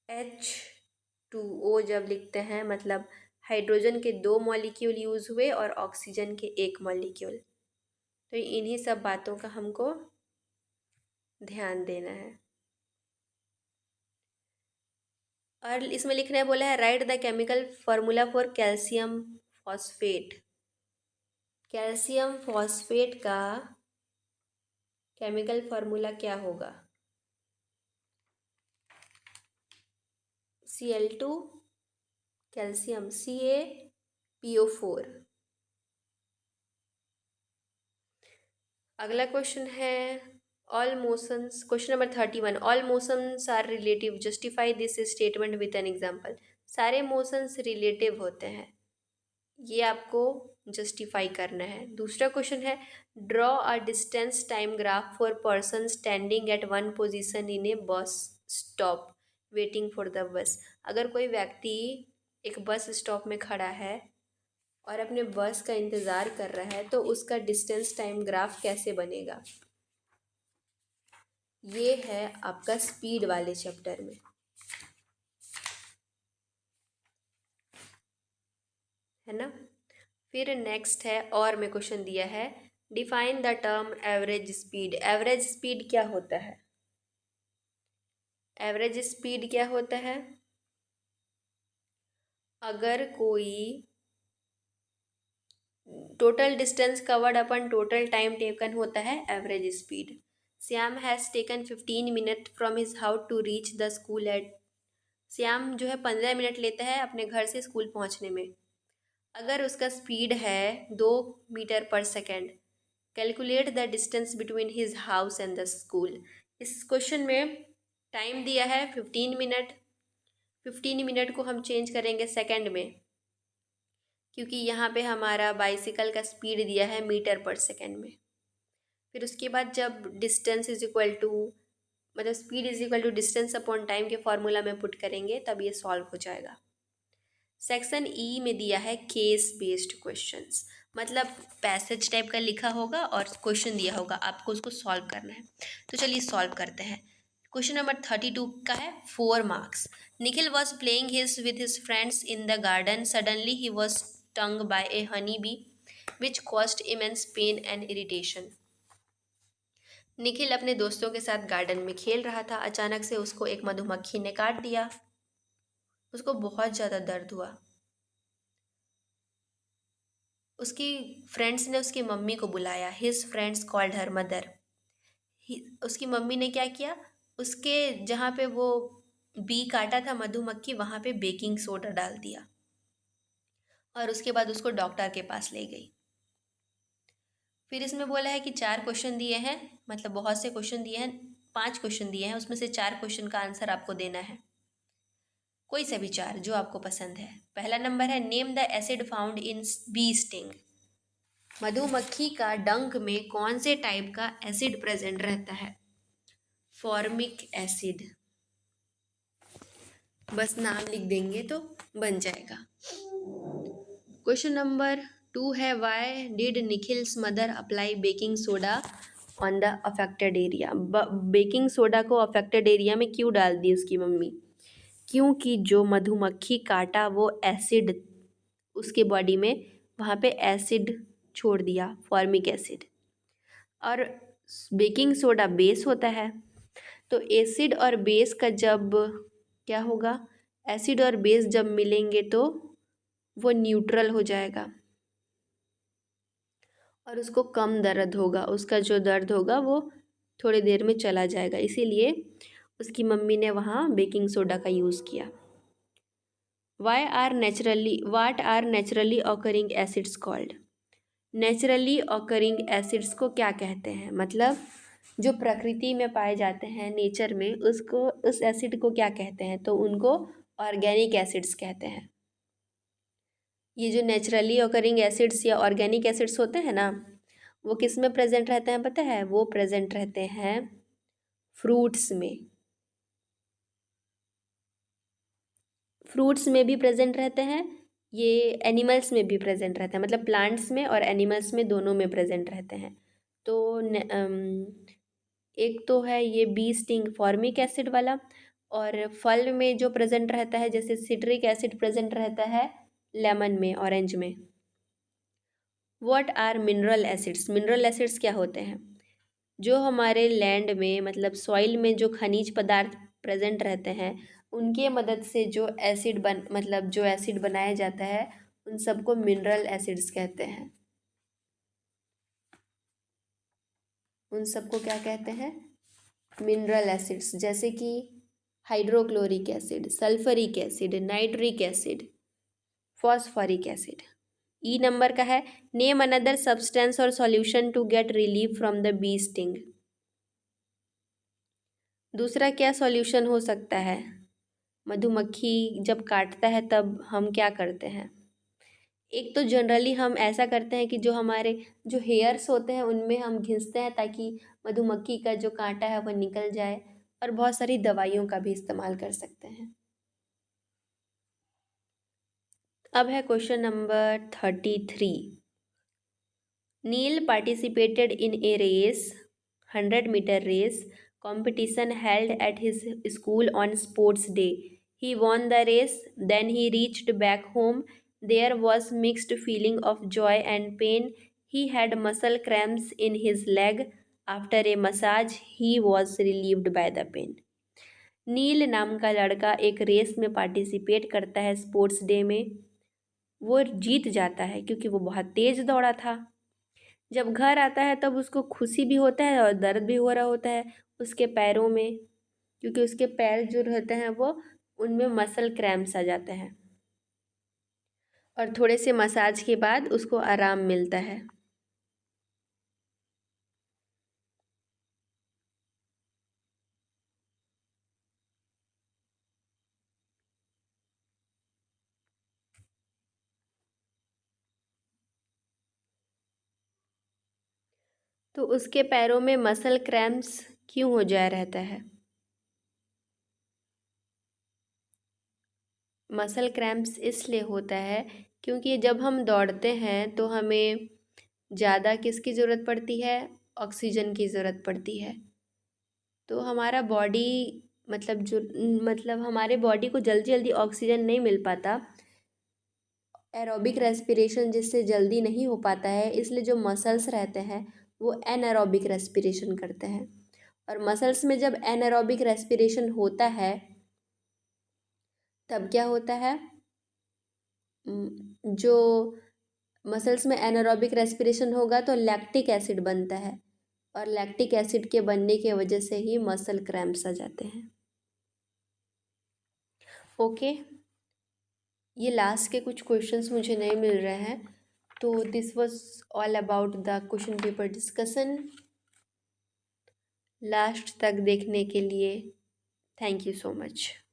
H2O जब लिखते हैं, मतलब हाइड्रोजन के दो मॉलिक्यूल यूज़ हुए और ऑक्सीजन के एक मॉलिक्यूल। तो इन्हीं सब बातों का हमको ध्यान देना है। और इसमें लिखने बोला है write the chemical formula for calcium phosphate. Calcium phosphate का केमिकल फॉर्मूला क्या होगा? Cl2 calcium CaPO4। अगला क्वेश्चन है all motions, question number 31, all motions are relative, justify this statement with an example. सारे मोशंस रिलेटिव होते हैं, ये आपको जस्टिफाई करना है। दूसरा क्वेश्चन है draw a distance time graph for person standing at one position in A bus stop waiting for the bus. अगर कोई व्यक्ति एक बस स्टॉप में खड़ा है और अपने बस का इंतज़ार कर रहा है तो उसका डिस्टेंस टाइम ग्राफ कैसे बनेगा? ये है आपका स्पीड वाले चैप्टर में, है ना। फिर नेक्स्ट है और में क्वेश्चन दिया है define the term average speed. Average speed क्या होता है? एवरेज स्पीड क्या होता है? अगर कोई total distance covered upon total time taken होता है average speed. Shyam has taken 15 minute from his house to reach the school at. Shyam जो है 15 मिनट लेता है अपने घर से स्कूल पहुंचने में। अगर उसका स्पीड है 2 मीटर पर second, calculate the distance between his house and the school. इस क्वेश्चन में टाइम दिया है 15 मिनट। 15 मिनट को हम चेंज करेंगे सेकेंड में, क्योंकि यहाँ पे हमारा बाइसिकल का स्पीड दिया है मीटर पर सेकेंड में। फिर उसके बाद जब डिस्टेंस इज इक्वल टू, मतलब speed is equal to distance upon time के फॉर्मूला में पुट करेंगे, तब ये सॉल्व हो जाएगा। सेक्शन ई में दिया है केस बेस्ड क्वेश्चंस, मतलब पैसेज टाइप का लिखा होगा और क्वेश्चन दिया होगा, आपको उसको सॉल्व करना है। तो चलिए सॉल्व करते हैं। क्वेश्चन नंबर 32 का है 4 marks. Nikhil was playing his with his friends in the garden, suddenly he was stung by a honey bee which caused immense pain and irritation. Nikhil अपने दोस्तों के साथ गार्डन में खेल रहा था, अचानक से उसको एक मधुमक्खी ने काट दिया। उसको बहुत ज़्यादा दर्द हुआ। उसकी फ्रेंड्स ने उसकी मम्मी को बुलाया। His friends called her mother. उसकी मम्मी ने क्या किया, उसके जहाँ पे वो बी काटा था मधुमक्खी, वहाँ पे बेकिंग सोडा डाल दिया और उसके बाद उसको डॉक्टर के पास ले गई। फिर इसमें बोला है कि 4 क्वेश्चन दिए हैं, मतलब बहुत से क्वेश्चन दिए हैं, 5 क्वेश्चन दिए हैं, उसमें से 4 क्वेश्चन का आंसर आपको देना है, कोई सा भी 4 जो आपको पसंद है। पहला नंबर है name the acid found in bee sting. मधुमक्खी का डंक में कौन से टाइप का एसिड प्रेजेंट रहता है? Formic acid. बस नाम लिख देंगे तो बन जाएगा। क्वेश्चन नंबर 2 है why did Nikhil's mother apply baking soda on the affected area. Baking soda को अफेक्टेड एरिया में क्यों डाल दी उसकी मम्मी? क्योंकि जो मधुमक्खी काटा वो एसिड, उसके बॉडी में वहाँ पे एसिड छोड़ दिया, फॉर्मिक एसिड। और बेकिंग सोडा बेस होता है, तो एसिड और बेस का जब क्या होगा, एसिड और बेस जब मिलेंगे तो वो न्यूट्रल हो जाएगा और उसको कम दर्द होगा, उसका जो दर्द होगा वो थोड़ी देर में चला जाएगा, इसीलिए उसकी मम्मी ने वहाँ बेकिंग सोडा का यूज़ किया। What are naturally occurring acids called. Naturally occurring acids को क्या कहते हैं, मतलब जो प्रकृति में पाए जाते हैं नेचर में, उसको, उस एसिड को क्या कहते हैं? तो उनको ऑर्गेनिक एसिड्स कहते हैं। ये जो नेचुरली ऑकरिंग एसिड्स या ऑर्गेनिक एसिड्स होते हैं ना, वो किस में प्रेजेंट रहते हैं पता है? वो प्रेजेंट रहते हैं फ्रूट्स में। फ्रूट्स में भी प्रेजेंट रहते हैं, ये एनिमल्स में भी प्रेजेंट रहते हैं, मतलब प्लांट्स में और एनिमल्स में दोनों में प्रेजेंट रहते हैं। तो एक तो है ये बी स्टिंग फॉर्मिक एसिड वाला, और फल में जो प्रेजेंट रहता है जैसे सिट्रिक एसिड प्रेजेंट रहता है लेमन में, ऑरेंज में। What are mineral acids. Mineral acids क्या होते हैं? जो हमारे लैंड में, मतलब सॉइल में जो खनिज पदार्थ प्रेजेंट रहते हैं, उनके मदद से जो एसिड मतलब जो एसिड बनाया जाता है, उन सबको मिनरल एसिड्स कहते हैं। उन सबको क्या कहते हैं? मिनरल एसिड्स, जैसे कि hydrochloric acid, sulphuric acid, nitric acid, phosphoric acid. E number का है name another substance or solution to get relief from the bee sting. दूसरा क्या सॉल्यूशन हो सकता है? मधुमक्खी जब काटता है तब हम क्या करते हैं? एक तो जनरली हम ऐसा करते हैं कि जो हमारे जो हेयर्स होते हैं उनमें हम घिसते हैं ताकि मधुमक्खी का जो कांटा है वह निकल जाए, और बहुत सारी दवाइयों का भी इस्तेमाल कर सकते हैं। अब है question number 33। Neel participated in a race, 100-meter race competition held at his school on sports day. He won the race. Then he reached back home. There was mixed feeling of joy and pain. He had muscle cramps in his leg. After a massage, he was relieved by the pain. नील नाम का लड़का एक race में participate करता है sports day में। वो जीत जाता है क्योंकि वो बहुत तेज़ दौड़ा था। जब घर आता है तब उसको खुशी भी होता है और दर्द भी हो रहा होता है उसके पैरों में, क्योंकि उसके पैर जो रहते हैं वो, उनमें मसल क्रैम्प्स आ जाते हैं। और थोड़े से मसाज के बाद उसको आराम मिलता है। तो उसके पैरों में मसल क्रैम्प्स क्यों हो जाया रहता है? मसल क्रैम्प्स इसलिए होता है क्योंकि जब हम दौड़ते हैं तो हमें ज़्यादा किसकी ज़रूरत पड़ती है? ऑक्सीजन की ज़रूरत पड़ती है। तो हमारा बॉडी मतलब हमारे बॉडी को जल्दी जल्दी ऑक्सीजन नहीं मिल पाता, एरोबिक रेस्पिरेशन जिससे जल्दी नहीं हो पाता है, इसलिए जो मसल्स रहते हैं वो एनारोबिक रेस्पिरेशन करते हैं। और मसल्स में जब एनारोबिक रेस्पिरेशन होता है तब क्या होता है? जो मसल्स में एनारोबिक रेस्पिरेशन होगा तो लैक्टिक एसिड बनता है, और लैक्टिक एसिड के बनने की वजह से ही मसल क्रैम्प्स आ जाते हैं। ओके, ये लास्ट के कुछ क्वेश्चंस मुझे नहीं मिल रहे हैं, तो this was all about the question paper discussion. Last तक देखने के लिए थैंक यू सो मच।